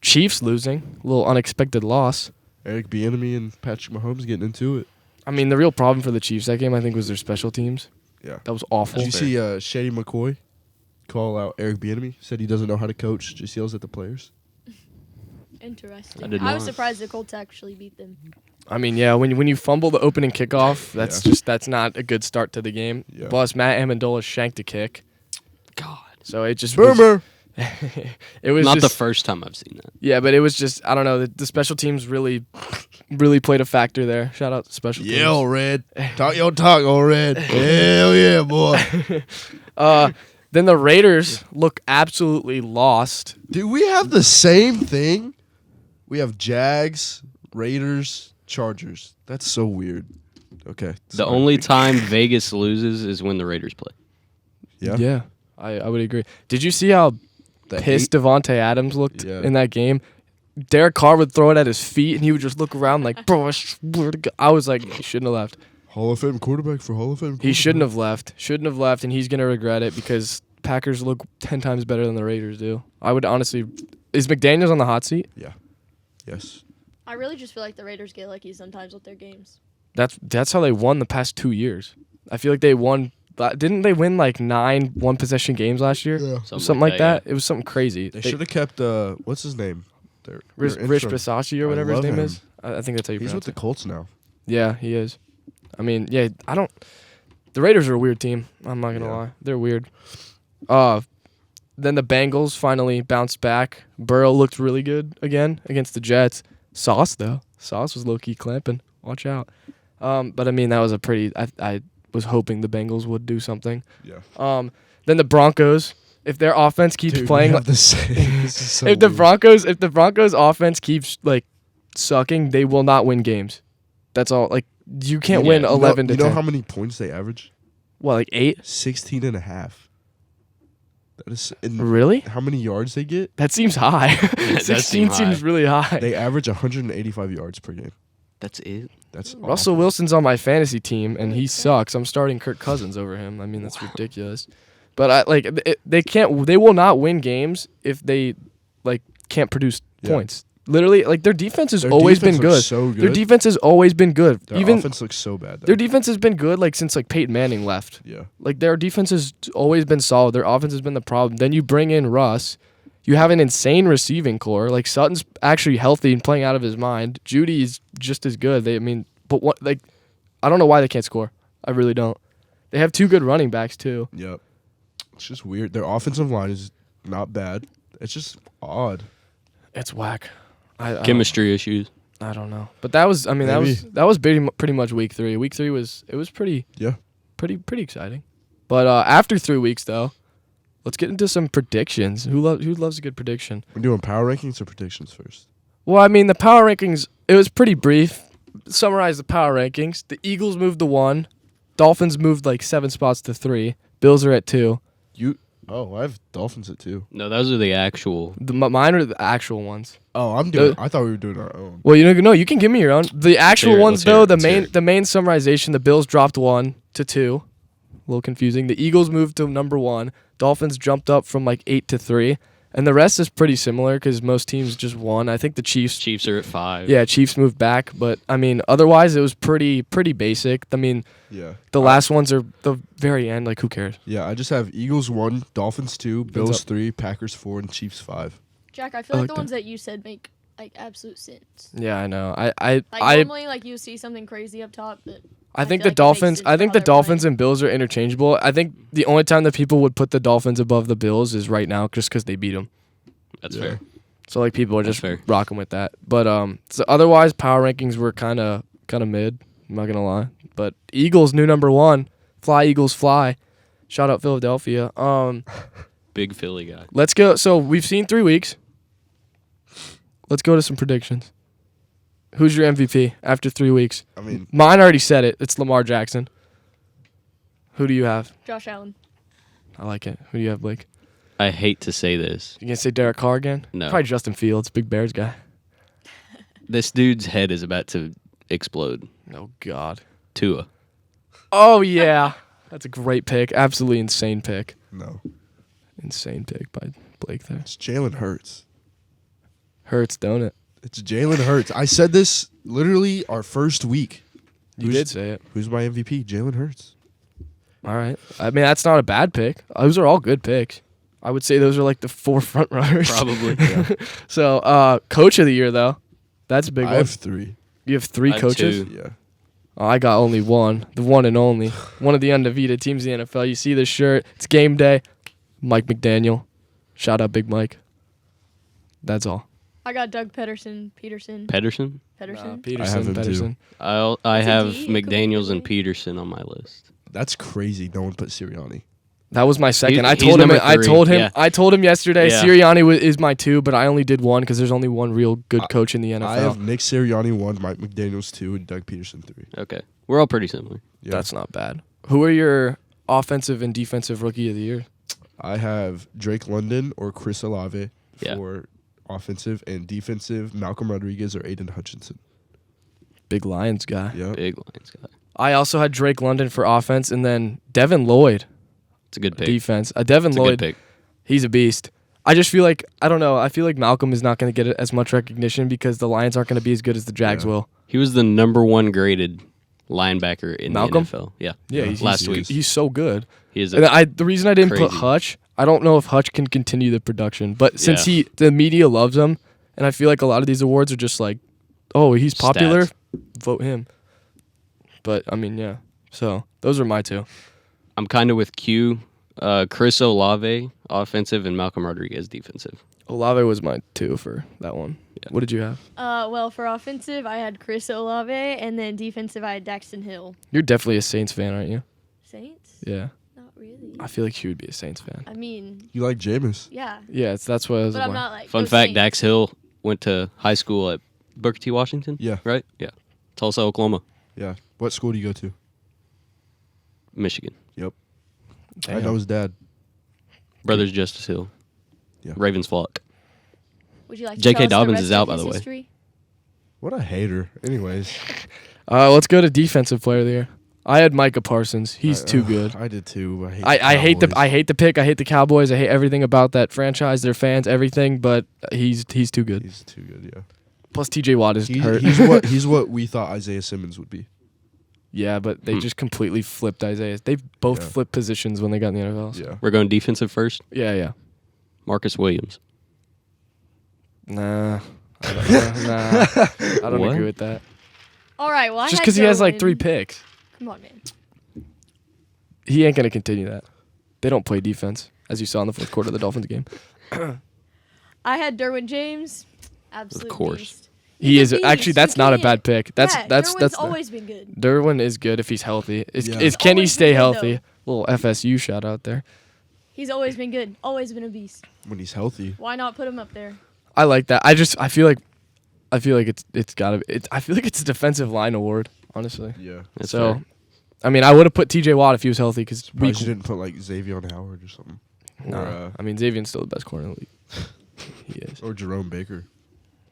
Chiefs losing, a little unexpected loss. Eric Bieniemy and Patrick Mahomes getting into it. I mean, the real problem for the Chiefs that game, I think, was their special teams. Yeah. That was awful. Did you see Shady McCoy call out Eric Bieniemy? Said he doesn't know how to coach, just yells at the players. Interesting. I did I was not. surprised the Colts actually beat them. I mean, yeah, when you fumble the opening kickoff, that's not a good start to the game. Yeah. Plus, Matt Amendola shanked a kick, God. so it just was, Boomer. it was Not just, the first time I've seen that. Yeah, but it was just I don't know. The special teams really played a factor there. Shout out to special teams. Yeah, Red. Talk your talk, old Red. Hell yeah, boy. Then the Raiders look absolutely lost. Do we have the same thing? We have Jags, Raiders, Chargers. That's so weird. Okay. The sorry. only time Vegas loses is when the Raiders play. Yeah. I would agree. Did you see how The pissed Devontae Adams looked Yeah. in that game? Derek Carr would throw it at his feet, and he would just look around like, bro, I swear to God. I was like, he shouldn't have left. Hall of Fame quarterback for Hall of Fame. He shouldn't have left. Shouldn't have left, and he's going to regret it because Packers look 10 times better than the Raiders do. I would honestly... Is McDaniels on the hot seat? Yeah. Yes. I really just feel like the Raiders get lucky sometimes with their games. That's how they won the past 2 years. I feel like they won... Didn't they win like 9 one-possession games last year? Yeah. Something like that. It was something crazy. They should have kept, what's his name? Rich Bisaccia or I whatever his love name him. is. I think that's how you He's with pronounce the it. Colts now. Yeah, he is. I mean, yeah, I don't... The Raiders are a weird team. I'm not going to Yeah. lie. They're weird. Then the Bengals finally bounced back. Burrow looked really good again against the Jets. Sauce, though. Sauce was low-key clamping. Watch out. But, I mean, that was a pretty... I was hoping the Bengals would do something. Yeah. Then the Broncos, if their offense keeps Dude, playing... we have the same. This is so if the weird. Broncos offense keeps, like, sucking, they will not win games. That's all. Like, you can't win Yeah. 11 to You know 10. how many points they average? What, like 8? 16 and a half. That is Really? how many yards they get? That seems high. does 16 seem seems high. really high. They average 185 yards per game. That's it. That's Russell awful. Wilson's on my fantasy team, and he sucks. I'm starting Kirk Cousins over him. I mean, that's ridiculous. But they will not win games if they can't produce Yeah. points. Literally, their defense has Their always defense been looks good. so Their good. defense has always been good. Their Even offense looks so bad. Though. their defense has been good since Peyton Manning left. Yeah. Their defense has always been solid. Their offense has been the problem. Then you bring in Russ. You have an insane receiving core. Sutton's actually healthy and playing out of his mind. Judy's just as good. I don't know why they can't score. I really don't. They have 2 good running backs too. Yep. It's just weird. Their offensive line is not bad. It's just odd. It's whack. I Chemistry issues. I don't know. But that was that was pretty much week 3. Week 3 was pretty Yeah. pretty exciting. But after 3 weeks though, let's get into some predictions. Who loves a good prediction? We're doing power rankings or predictions first. Well, I mean, the power rankings, it was pretty brief. Summarize the power rankings. The Eagles moved to 1. Dolphins moved like 7 spots to 3. Bills are at 2. I have Dolphins at 2. No, those are the actual. Mine are the actual ones. Oh, I thought we were doing our own. Well, no, you can give me your own. The actual Let's ones, hear though, it, the let's hear main it. summarization, the Bills dropped 1 to 2. A little confusing. The Eagles moved to number 1. Dolphins jumped up from like 8 to 3. And the rest is pretty similar because most teams just won. I think the Chiefs Are at 5. Yeah, Chiefs moved back, but I mean, otherwise it was pretty basic. I mean, Yeah. the last ones are the very end. Like, who cares? Yeah, I just have Eagles 1, Dolphins 2, Bills up? 3, Packers 4, and Chiefs 5. Jack, I feel I like like the that. ones that you said make like absolute sense. Yeah, I know. Like I normally, like you see something crazy up top, but I think feel the like it makes Dolphins. sense I for think how the they're Dolphins playing. and Bills are interchangeable. I think the only time that people would put the Dolphins above the Bills is right now, just because they beat them. That's Yeah. fair. So like people are That's just fair. rocking with that. But so otherwise power rankings were kind of mid. I'm not gonna lie. But Eagles new number 1. Fly Eagles fly. Shout out Philadelphia. Big Philly guy. Let's go. So we've seen 3 weeks. Let's go to some predictions. Who's your MVP after 3 weeks? I mean, Mine already said it. It's Lamar Jackson. Who do you have? Josh Allen. I like it. Who do you have, Blake? I hate to say this. You gonna say Derek Carr again? No. Probably Justin Fields, big Bears guy. This dude's head is about to explode. Oh God. Tua. Oh yeah, that's a great pick. Absolutely insane pick. no. Insane pick by Blake there. It's Jalen Hurts. Hurts, don't it? It's Jalen Hurts. I said this literally our first week. You did say it. Who's my MVP? Jalen Hurts. All right. I mean, that's not a bad pick. Those are all good picks. I would say those are like the 4 front runners. Probably. So, coach of the year though, that's a big I one. have 3. You have 3 I have coaches. 2. Yeah. Oh, I got only one, the one and only, one of the undefeated teams in the NFL. You see this shirt? It's game day. Mike McDaniel. Shout out Big Mike. That's all. I got Doug Peterson. Pedersen? Peterson. I have him too. Pedersen. I That's a have D? It could be McDaniels and really. Peterson on my list. That's crazy. No one put Sirianni. That was my second. He's I told him. number I 3, told him. yeah. I told him yesterday. Yeah. Sirianni is my 2, but I only did 1 because there's only one real good coach in the NFL. I have Nick Sirianni 1, Mike McDaniels 2, and Doug Peterson 3. Okay. We're all pretty similar. Yeah. That's not bad. Who are your offensive and defensive rookie of the year? I have Drake London or Chris Olave Yeah. for offensive, and defensive Malcolm Rodriguez or Aiden Hutchinson. Big Lions guy. Yeah. Big Lions guy. I also had Drake London for offense, and then Devin Lloyd It's a good pick. defense. Devin It's a Lloyd, good pick. he's a beast. I just feel like I don't know. I feel like Malcolm is not going to get as much recognition because the Lions aren't going to be as good as the Jags Yeah. will. He was the number 1 graded linebacker in Malcolm? the NFL. Yeah. Yeah, last he week. is. He's so good. He is And the reason I didn't put crazy. Hutch, I don't know if Hutch can continue the production. But since Yeah. the media loves him, and I feel like a lot of these awards are just like, oh, he's popular, Stats. vote him. But I mean, yeah. So those are my 2. I'm kind of with Q. Chris Olave, offensive, and Malcolm Rodriguez, defensive. Olave was my 2 for that one. Yeah. What did you have? Well, for offensive, I had Chris Olave, and then defensive, I had Daxton Hill. You're definitely a Saints fan, aren't you? Saints? Yeah. Not really. I feel like you would be a Saints fan. I mean, You like Jameis? yeah, Yeah, that's what I was but I'm like. not like. Fun go fact, Saints. Dax Hill went to high school at Booker T. Washington. Yeah. Right? Yeah. Tulsa, Oklahoma. Yeah. What school do you go to? Michigan. Yep. I Damn. know his dad. Brothers Justice Hill. Yeah. Ravens flock. Would you like to J.K. tell us the Dobbins rest is out, of by his the way. history? What a hater. Anyways. Let's go to defensive player of the year. I had Micah Parsons. He's too good. I did too. I hate the pick. I hate the Cowboys. I hate everything about that franchise, their fans, everything. But he's too good. He's too good. Yeah. Plus T.J. Watt is hurt. He's what we thought Isaiah Simmons would be. Yeah, but they just completely flipped Isaiah. They both Yeah. flipped positions when they got in the NFL. So. Yeah. We're going defensive first. Yeah. Marcus Williams. Nah. I don't What? agree with that. All right. Well, I Just had because he has like Derwin. 3 picks. Come on, man. He ain't going to continue that. They don't play defense, as you saw in the 4th quarter of the Dolphins game. I had Derwin James. Absolute course. beast. He He's is a actually beast. that's You not a can't- bad pick. That's Derwin's always been good. Derwin is good if he's healthy. Yeah. Can he Always stay been good, healthy? though. Little FSU shout out there. He's always been good. Always been a beast. When he's healthy. Why not put him up there? I like that. I feel like it's gotta be. I feel like it's a defensive line award, honestly. Yeah. That's So, fair. I mean, I would have put T.J. Watt if he was healthy because Probably didn't put like Xavier Howard or something. Nah, I mean, Xavier's still the best corner in the league. He is. Or Jerome Baker.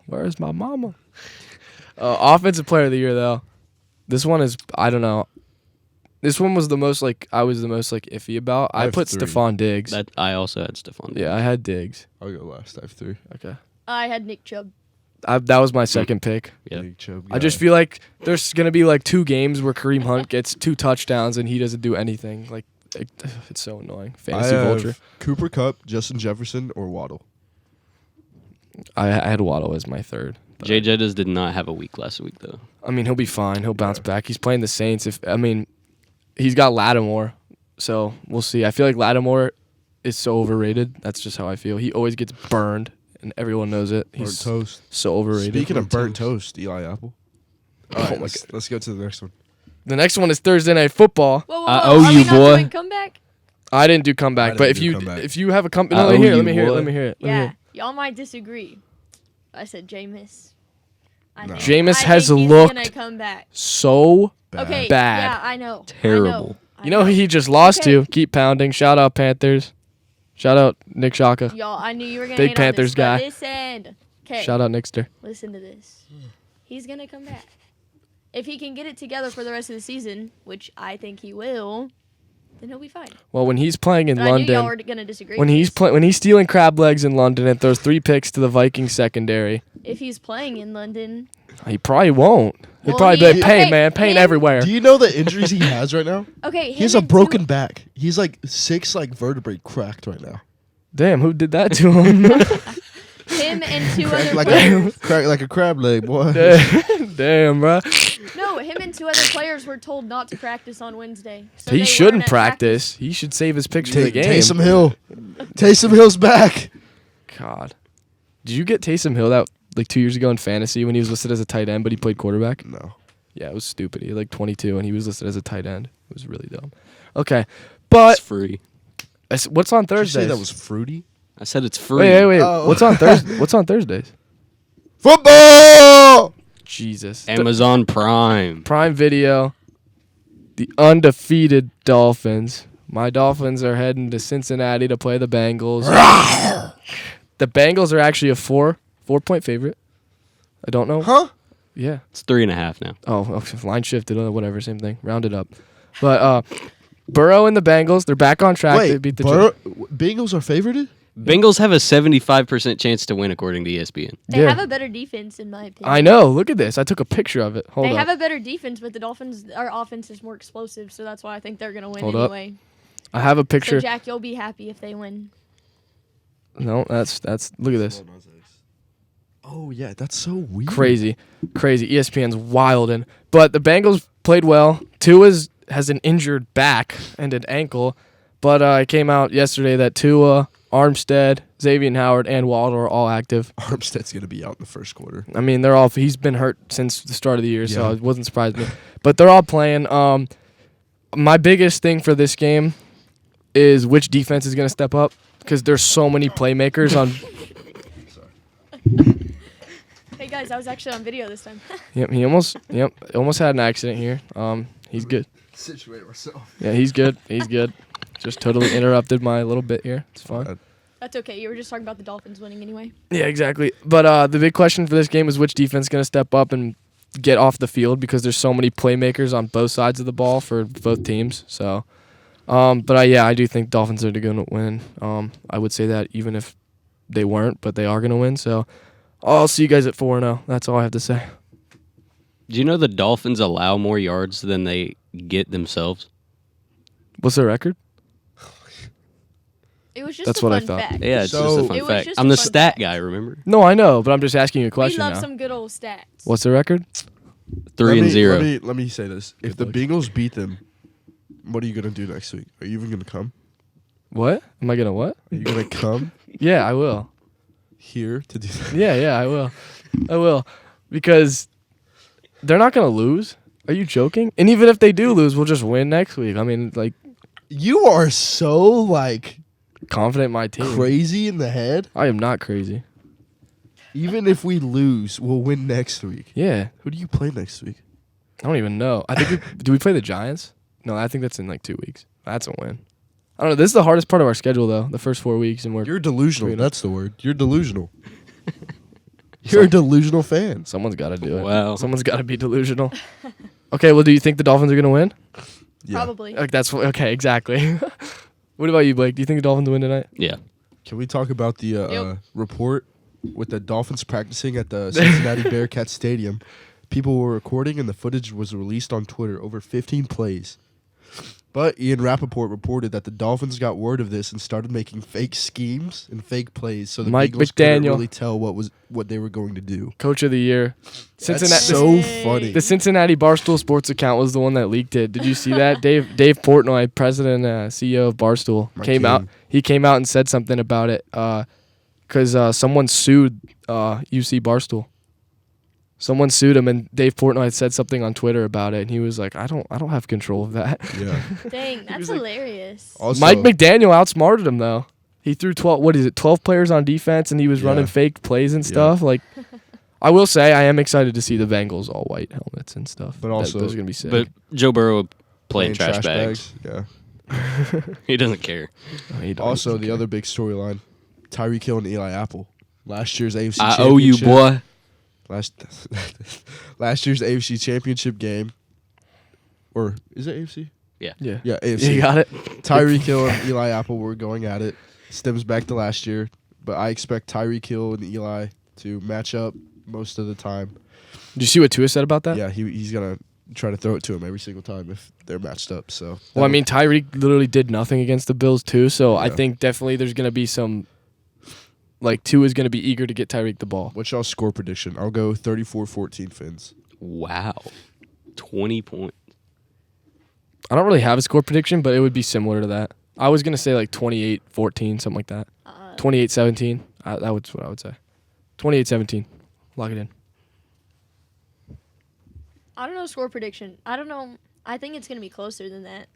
Where's my mama? Offensive player of the year, though. This one is, I don't know. This one was the most, I was the most, iffy about. I have put 3. Stephon Diggs. I also had Stephon. Yeah, I had Diggs. I'll go last. I have 3. Okay. I had Nick Chubb. That was my second pick. Yeah. Big Chubb I guy. just feel like there's going to be, 2 games where Kareem Hunt gets 2 touchdowns and he doesn't do anything. It's so annoying. Fantasy I have vulture. Cooper Kupp, Justin Jefferson, or Waddle. I had Waddle as my third. but- Jay Jettas did not have a week last week, though. I mean, he'll be fine. He'll bounce back. He's playing the Saints. He's got Lattimore, so we'll see. I feel like Lattimore is so overrated. That's just how I feel. He always gets burned, and everyone knows it. Burnt He's toast. so overrated. Speaking of burnt toast, Eli Apple. All right, Oh my let's go to the next one. The next one is Thursday Night Football. Whoa, I whoa, owe Are you, we not boy. doing comeback? I didn't do comeback, I but didn't if do you comeback. if you have a comeback, I let me owe hear it. you, Let me hear it. boy. Let me hear it. Let me hear Yeah, it. y'all might disagree. I said Jameis. No. Jameis I has think he's looked gonna come back. So Bad. Okay, bad. yeah, I know. Terrible. you know who he just lost Okay. to? Keep pounding. Shout out Panthers. Shout out Nick Shaka. Y'all, I knew you were gonna Big hate Panthers on guy. this, but listen. Okay, Shout out Nickster. listen to this. He's gonna come back. If he can get it together for the rest of the season, which I think he will, then he'll be fine. Well, when he's playing in But I knew y'all London, were gonna disagree. when he's stealing crab legs in London and throws 3 picks to the Vikings secondary, if he's playing in London, he probably won't. He'll Well, probably be like, he- pain, okay, man, pain him- everywhere. Do you know the injuries he has right now? okay, He has him a and broken back. He's 6 vertebrae cracked right now. Damn, who did that to him? him and 2 other Like players. crack like a crab leg, boy. Damn, bro. No, him and 2 other players were told not to practice on Wednesday. So He they shouldn't weren't at practice. He should save his picks for the game. Taysom Hill. Taysom Hill's back. God. Did you get Taysom Hill that 2 years ago in fantasy when he was listed as a tight end, but he played quarterback? No. Yeah, it was stupid. He had 22 and he was listed as a tight end. It was really dumb. Okay. But It's free. what's on Did you say Thursdays? that was fruity? I said it's free. Wait. Oh. What's on Thursday? What's on Thursdays? Football! Jesus. Amazon Prime. Prime Video. The undefeated Dolphins. My Dolphins are heading to Cincinnati to play the Bengals. The Bengals are actually a 4-point favorite. I don't know. Huh? Yeah. It's 3.5 now. Oh, okay. Line shifted. Whatever. Same thing. Round it up. But Burrow and the Bengals, they're back on track. They Wait, beat the Bengals are favorited? Bengals have a 75% chance to win, according to ESPN. They Yeah. have a better defense, in my opinion. I know. Look at this. I took a picture of it. Hold They up. have a better defense, but the Dolphins, our offense is more explosive, so that's why I think they're going to win Hold up. anyway. I have a So, picture. Jack, you'll be happy if they win. No, that's. Look at this. Oh, yeah. That's so weird. Crazy. ESPN's wildin'. But the Bengals played well. Tua has an injured back and an ankle, but it came out yesterday that Tua, Armstead, Xavier Howard, and Waddle are all active. Armstead's going to be out in the first quarter. I mean, he's been hurt since the start of the year, so Yeah. it wasn't surprising me. But they're all playing. My biggest thing for this game is which defense is going to step up because there's so many playmakers on. Hey, guys, I was actually on video this time. Yep, he almost had an accident here. He's good. Situate myself. Yeah, he's good. Just totally interrupted my little bit here. It's fine. Bad. That's okay. You were just talking about the Dolphins winning anyway. Yeah, exactly. But the big question for this game is which defense is going to step up and get off the field because there's so many playmakers on both sides of the ball for both teams. So, I do think Dolphins are going to win. I would say that even if they weren't, but they are going to win. So, I'll see you guys at 4-0. That's all I have to say. Do you know the Dolphins allow more yards than they get themselves? What's their record? It was just That's a what I fun thought. fact. Yeah, it's just So- a It fun was fact. just I'm a the fun stat fact. guy, remember? No, I know, but I'm just asking you a We question love now. some good old stats. What's the record? 3-0. Let me say this. If the Good luck. Bengals beat them, what are you going to do next week? Are you even going to come? What? Am I going to what? Are you going to come Yeah, I will. here to do that? Yeah, I will. I will. Because they're not going to lose. Are you joking? And even if they do lose, we'll just win next week. I mean, You are so, confident in my team. Crazy in the head? I am not crazy. Even if we lose, we'll win next week. Yeah. Who do you play next week? I don't even know. I think do we play the Giants? No, I think that's in like 2 weeks. That's a win. I don't know. This is the hardest part of our schedule, though. The first 4 weeks, and You're delusional. 3-0. That's the word. You're delusional. You're a delusional fan. Someone's got to do it. Wow. Someone's got to be delusional. Okay. Well, do you think the Dolphins are gonna win? Yeah. Probably. Like that's okay. Exactly. What about you, Blake? Do you think the Dolphins win tonight? Yeah. Can we talk about the Yep. report with the Dolphins practicing at the Cincinnati Bearcats Stadium? People were recording, and the footage was released on Twitter. Over 15 plays. But Ian Rappaport reported that the Dolphins got word of this and started making fake schemes and fake plays, so the Mike Bengals couldn't McDaniel. really tell what they were going to do. Coach of the year. That's Cincinnati. so Yay. funny. The Cincinnati Barstool Sports account was the one that leaked it. Did you see that? Dave Portnoy, president, CEO of Barstool, My came king. out. He came out and said something about it because someone sued UC Barstool. Someone sued him, and Dave Portnoy said something on Twitter about it, and he was like, "I don't have control of that." Yeah. Dang, that's was like- hilarious. Also, Mike McDaniel outsmarted him though. He threw 12 players on defense, and he was running Yeah. fake plays and Yeah. stuff. Like, I will say, I am excited to see the Bengals all white helmets and stuff. But also- those are gonna be sick. But Joe Burrow playing trash bags. Yeah. He doesn't care. Oh, he don't- Also, the other big storyline: Tyreek Hill and Eli Apple. Last year's AFC I owe you, Championship- boy. Last year's AFC Championship game, or is it AFC? yeah, Yeah, AFC. you got it. Tyreek Hill and Eli Apple were going at it. Stems back to last year, but I expect Tyreek Hill and Eli to match up most of the time. Did you see what Tua said about that? Yeah, he's gonna try to throw it to him every single time if they're matched up. So, Well, I mean, Tyreek literally did nothing against the Bills too, so I Yeah. think definitely there's gonna be some. Like, Tua is gonna be eager to get Tyreek the ball. what's y'all's score prediction? I'll go 34-14 Fins. Wow. 20 points. I don't really have a score prediction, but it would be similar to that. I was gonna say like 28-14, something like that. 28-17. That was what I would say. 28-17. Lock it in. I don't know score prediction. I don't know. I think it's gonna be closer than that.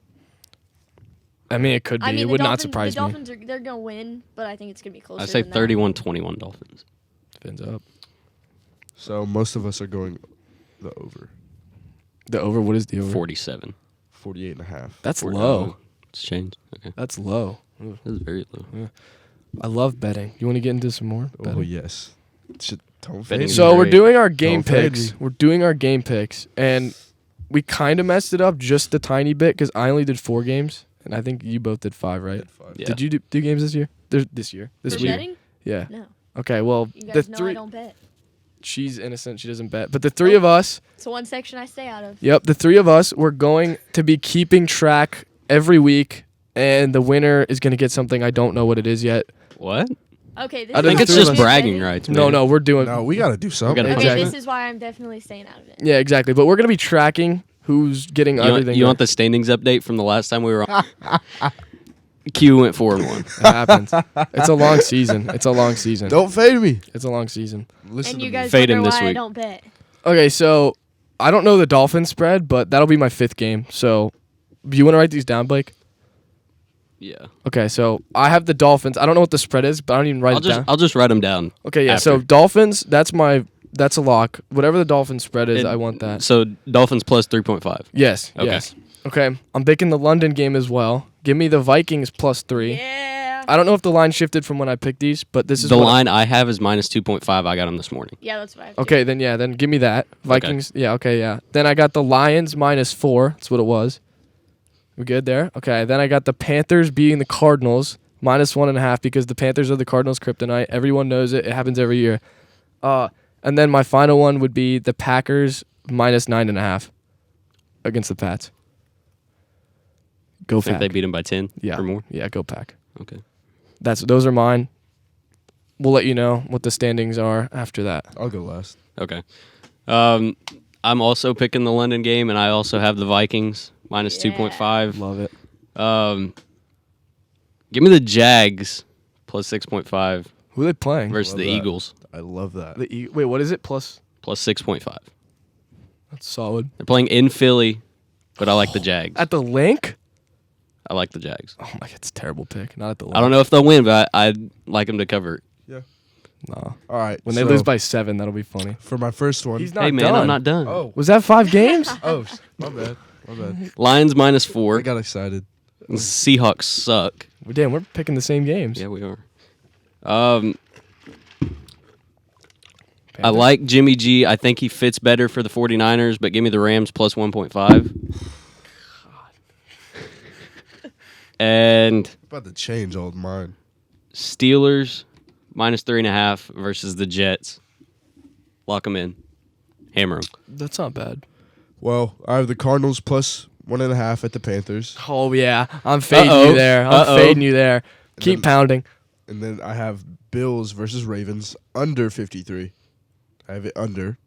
I mean, it could be. I mean, It the would not Dolphins, surprise the me. Dolphins they're gonna win, but I think it's gonna be closer. I say than that. 31-21 Dolphins. Fins up. So most of us are going the over, The over. What is the over? 47. 48.5. That's 40. low. It's changed. Okay. That's low. That's very low. I love betting. You want to get into some more? Oh betting? yes. Don't Betting fade is me. So we're great. doing our game Don't fade picks. me. We're doing our game picks, and we kind of messed it up just a tiny bit because I only did 4 games, and I think you both did 5, right? Yeah. Did you do games this year? This year? This For week? betting? Yeah. No, Okay. Well, you the guys know I 3. don't bet. She's innocent. She doesn't bet. But the 3 of us. It's the one section I stay out of. Yep. The 3 of us. We're going to be keeping track every week, and the winner is going to get something. I don't know what it is yet. What? Okay, this I is think I think why it's the I'm just three of us- bragging betting. rights, No, man. no, we're doing. No, we got to do something. gotta Okay, Exactly. this is why I'm definitely staying out of it. Yeah, exactly. But we're going to be tracking who's getting You everything. want, you want the standings update from the last time we were on? Q went 4-1. It happens. It's a long season. It's a long season. Don't fade me. It's a long season. Listen And to you me. guys Fade wonder him this why I week. don't bet. Okay, so I don't know the Dolphins spread, but that'll be my 5th game. So, you want to write these down, Blake? Yeah. Okay, so I have the Dolphins. I don't know what the spread is, but I don't even write it down. I'll just write them down. Okay, yeah. So after. Dolphins. That's a lock. Whatever the Dolphins spread is, It- I want that. So Dolphins plus 3.5. Yes. Okay. Yes. Okay. I'm picking the London game as well. Give me the Vikings plus 3. Yeah. I don't know if the line shifted from when I picked these, but this is The what line I have is minus 2.5. I got them this morning. Yeah, that's what I have. to Okay, then yeah, then give me that. Vikings. Yeah, okay, yeah. Then I got the Lions minus 4. That's what it was. We good there? Okay, then I got the Panthers beating the Cardinals minus 1.5 because the Panthers are the Cardinals' kryptonite. Everyone knows it. It happens every year. And then my final one would be the Packers minus 9.5 against the Pats. Go I think Pack. they beat them by 10 Yeah. or more. Yeah, go Pack. Okay. Those are mine. We'll let you know what the standings are after that. I'll go last. Okay. I'm also picking the London game, and I also have the Vikings minus Yeah. 2.5. Love it. Give me the Jags plus 6.5 Who are they playing? versus Love the that. Eagles I love that. Wait, what is it? Plus? plus 6.5. That's solid. They're playing in Philly, but I like the Jags. At the link? I like the Jags. Oh my god, it's a terrible pick. Not at the line. I don't know if they'll win, but I'd like them to cover. No. All right. When they lose by 7, that'll be funny. For my first one. He's not Hey, man, done. I'm not done. Oh. Was that 5 games? Oh, my bad. My bad. Lions I -4. got excited. Seahawks suck. Damn, we're picking the same games. Yeah, we are. I like Jimmy G. I think he fits better for the 49ers, but give me the Rams plus 1.5. And About to change old mine. Steelers -3.5 versus the Jets. Lock them in. Hammer them. That's not bad. Well, I have the Cardinals plus 1.5 at the Panthers. Oh, yeah. I'm fading Uh-oh. you there. I'm Uh-oh. fading you there. Keep then- pounding. And then I have Bills versus Ravens under 53. I have it under.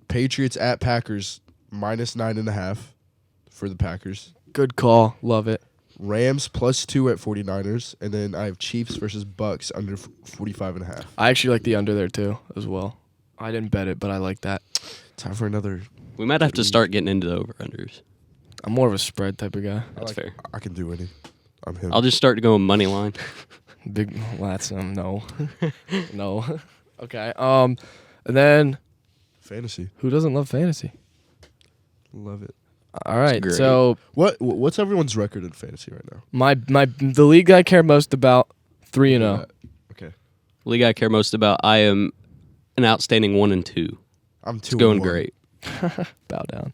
Patriots at Packers -9.5 for the Packers. Good call. Love it. Rams plus 2 at 49ers. And then I have Chiefs versus Bucks under 45.5. I actually like the under there, too, as well. I didn't bet it, but I like that. Time for another. We might have to start getting into the over-unders. I'm more of a spread type of guy. That's fair. I can do any. I'm him. I'll just start going money line. Big, well, that's, no. No. Okay. And then, Fantasy. who doesn't love fantasy? Love it. All right. great. So, What's everyone's record in fantasy right now? the league I care most about, 3-0. Okay. League I care most about, I am an outstanding 1-2. I'm 2-1. It's going great. Bow down.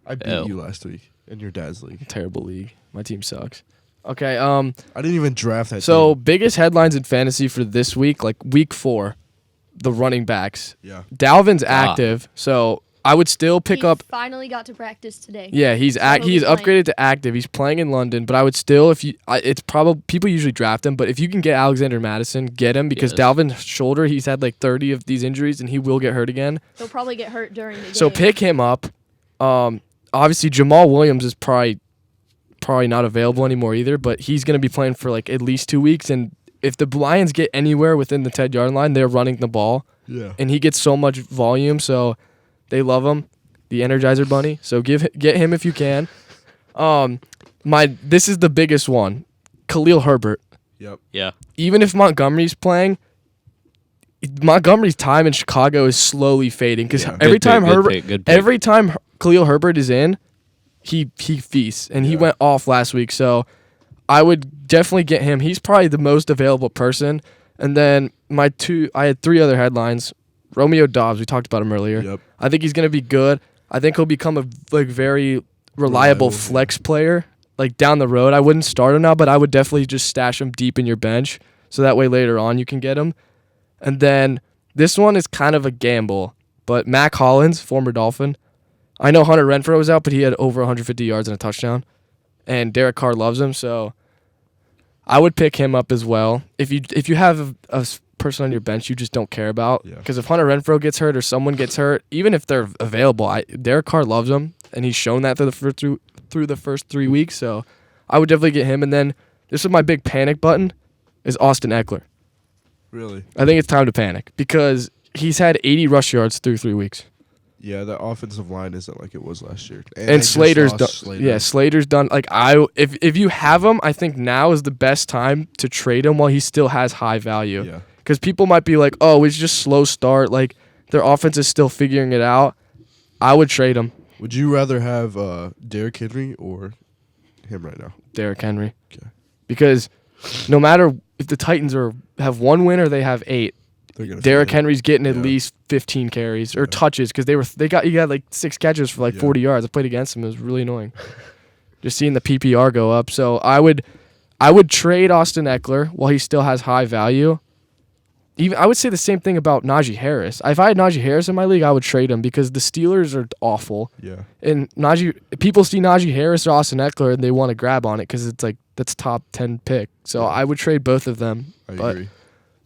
I beat L. you last week in your dad's league. Terrible league. My team sucks. Okay. I didn't even draft that So team. biggest headlines in fantasy for this week, like week 4, the running backs. Yeah. Dalvin's active, so I would still pick he up. finally got to practice today. Yeah, he's he'll be he's playing. upgraded to active. He's playing in London, but I would still, it's probably people usually draft him, but if you can get Alexander Madison, get him because Yes. Dalvin's shoulder, he's had like 30 of these injuries and he will get hurt again. He'll probably get hurt during the game. So pick him up. Obviously Jamal Williams is probably not available anymore either, but he's going to be playing for like at least 2 weeks. And if the Lions get anywhere within the 10-yard line, they're running the ball, Yeah. and he gets so much volume, so they love him, the Energizer Bunny. So get him if you can. This is the biggest one, Khalil Herbert. Yep. Yeah. Even if Montgomery's playing, Montgomery's time in Chicago is slowly fading because Yeah. every Good pick, time good Herbert, pick, good pick. every time Khalil Herbert is in, he feasts, and he Yeah. went off last week. So I would definitely get him. He's probably the most available person. And then I had 3 other headlines. Romeo Dobbs, we talked about him earlier. Yep. I think he's going to be good. I think he'll become a very reliable Reliable, flex player like down the road. I wouldn't start him now, but I would definitely just stash him deep in your bench so that way later on you can get him. And then this one is kind of a gamble, but Mac Hollins, former Dolphin. I know Hunter Renfrow was out, but he had over 150 yards and a touchdown. And Derek Carr loves him, so I would pick him up as well. If you have a person on your bench you just don't care about, Yeah. because if Hunter Renfrow gets hurt or someone gets hurt, even if they're available, Derek Carr loves him, and he's shown that through the first 3 weeks. So I would definitely get him. And then this is my big panic button, is Austin Eckler. Really? I think it's time to panic because he's had 80 rush yards through 3 weeks. Yeah, the offensive line isn't like it was last year. they And just Slater's lost done. Slater. Yeah, Slater's done. Like if you have him, I think now is the best time to trade him while he still has high value. Yeah. Because people might be like, "Oh, it's just slow start. Like their offense is still figuring it out." I would trade him, Would you rather have Derrick Henry or him right now? Derrick Henry, Okay. because no matter if the Titans have 1 win or they have 8, They're gonna Derrick fail. Henry's getting at Yeah. least 15 carries or touches because he got like 6 catches for like Yeah. 40 yards. I played against him; it was really annoying. Just seeing the PPR go up. So I would trade Austin Eckler while he still has high value. Even I would say the same thing about Najee Harris. If I had Najee Harris in my league, I would trade him because the Steelers are awful. Yeah. And people see Najee Harris or Austin Eckler and they want to grab on it because it's like that's top 10 pick. So I would trade both of them. I But agree.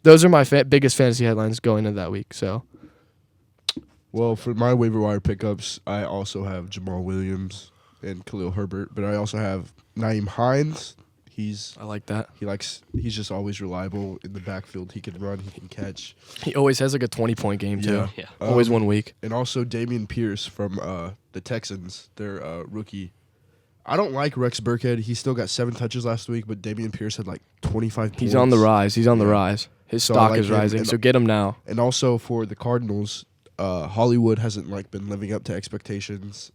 those are my biggest fantasy headlines going into that week. So Well, for my waiver wire pickups, I also have Jamal Williams and Khalil Herbert, but I also have Naeem Hines. I like that. He's just always reliable in the backfield. He can run, he can catch. He always has like a 20-point game too. Yeah. Always 1 week. And also Damien Pierce from the Texans, their rookie. I don't like Rex Burkhead. He still got 7 touches last week, but Damien Pierce had like 25 points. He's on the rise. He's on the Yeah. rise. His So I stock like is him, rising. and- So get him now. And also for the Cardinals, Hollywood hasn't like been living up to expectations.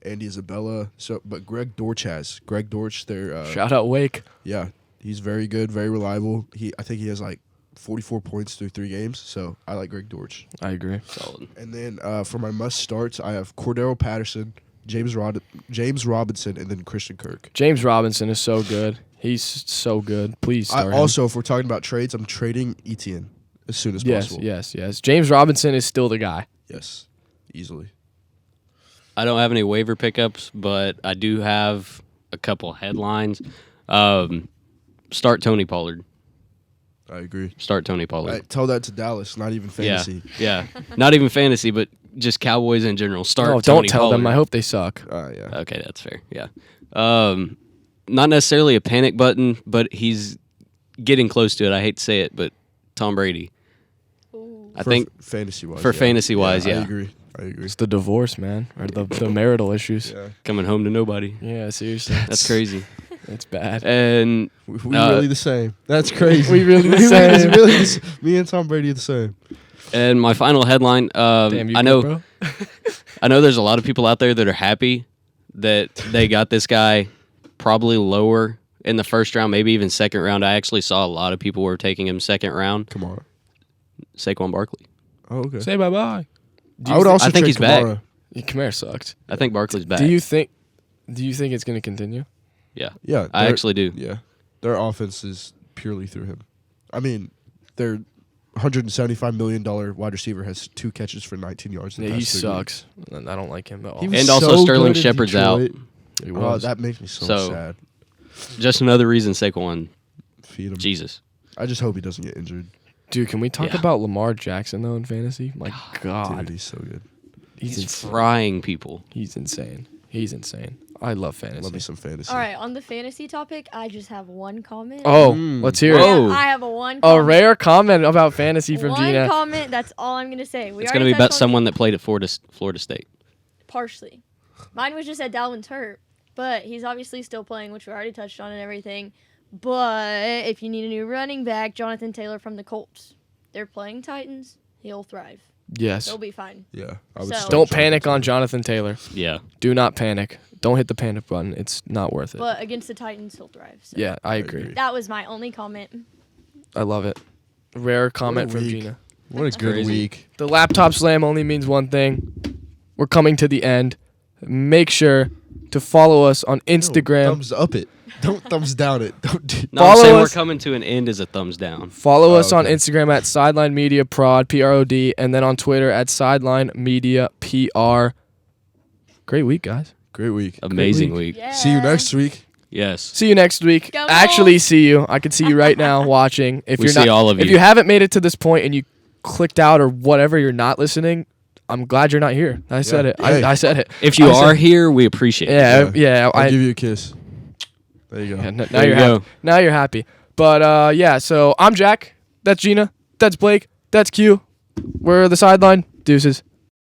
Andy Isabella. But Greg Dortch has. Greg Dortch, their Shout out Wake. yeah, he's very good, very reliable. I think he has like 44 points through 3 games. So I like Greg Dortch. I agree. Solid. And then for my must starts, I have Cordero Patterson, James Robinson, and then Christian Kirk. James Robinson is so good. He's so good. Please start him. Also, if we're talking about trades, I'm trading Etienne as soon as possible. Yes. James Robinson is still the guy. Yes, easily. I don't have any waiver pickups, but I do have a couple headlines. Start Tony Pollard. I agree. Start Tony Pollard. Tell that to Dallas, not even fantasy. Yeah. Not even fantasy, but just Cowboys in general. Start No, Tony don't tell Pollard. them. I hope they suck. Yeah. Okay, that's fair. Yeah. Not necessarily a panic button, but he's getting close to it. I hate to say it, but Tom Brady. Ooh. I think fantasy wise. for fantasy-wise, yeah. I agree. It's the divorce, man, or the marital issues. Yeah. coming home to nobody. Yeah, seriously. That's crazy. It's bad. And We really the same. That's crazy. We really the same. Me and Tom Brady are the same. and my final headline. Damn, you I good, know. bro? I know there's a lot of people out there that are happy that they got this guy probably lower in the first round, maybe even second round. I actually saw a lot of people were taking him second round. Come on. Saquon Barkley. Oh, okay. Say bye bye. I would also I think trade he's back. Kamara. Kamara sucked. I think Barkley's back. Do you think it's going to continue? Yeah. Yeah, I actually do. Yeah, their offense is purely through him. I mean, their $175 million wide receiver has 2 catches for 19 yards. in the Yeah, he past 3 sucks. And I don't like him at all. He was And also so Sterling good in Shepard's out. Detroit. He Oh, was. that makes me so So- sad. Just another reason Saquon. Feed him. Jesus. I just hope he doesn't get injured. Dude, can we talk Yeah. about Lamar Jackson though in fantasy? My God, Dude, he's so good. he's He's insane. frying people. He's insane. He's insane. I love fantasy. Love me some fantasy. All right, on the fantasy topic, I just have one comment. Oh, Mm. let's hear I it. Whoa. have a one. A Comment. rare comment about fantasy from one Gina. comment. That's all I'm gonna say. We It's already going to be touched about on someone that played at Florida State. partially. Mine was just that Dalvin's hurt, but he's obviously still playing, which we already touched on and everything. But if you need a new running back, Jonathan Taylor from the Colts. They're playing Titans. He'll thrive. Yes. He'll be fine. Yeah. I would So- start Don't Jonathan panic Taylor. on Jonathan Taylor. Yeah. Do not panic. Don't hit the panic button. It's not worth it. But against the Titans, he'll thrive. So Yeah, I agree. agree. that was my only comment. I love it. Rare comment from week. Gina. What a good Crazy. week. The laptop slam only means one thing. We're coming to the end. Make sure to follow us on Instagram. Thumbs up it. Don't thumbs down it. Don't do No, Follow I'm saying us. we're coming to an end as a thumbs down. Follow Oh, us on okay. Instagram at Sideline Media Prod, PROD, and then on Twitter at Sideline Media PR. Great week, guys. Great week. Amazing week. week. Yeah. See you next week. Yes. See you next week. Go Actually, Bulls. see you. I can see you right now watching. If We you're see not, all of If you. you haven't made it to this point and you clicked out or whatever, you're not listening. I'm glad you're not here. I said it. Hey. I said it. If you I said- are here, we appreciate it. Yeah. I'll I, give you a kiss. There you go. yeah, now There you're you happy. go. Now you're happy. But yeah, so I'm Jack. That's Gina. That's Blake. That's Q. We're the Sideline. Deuces.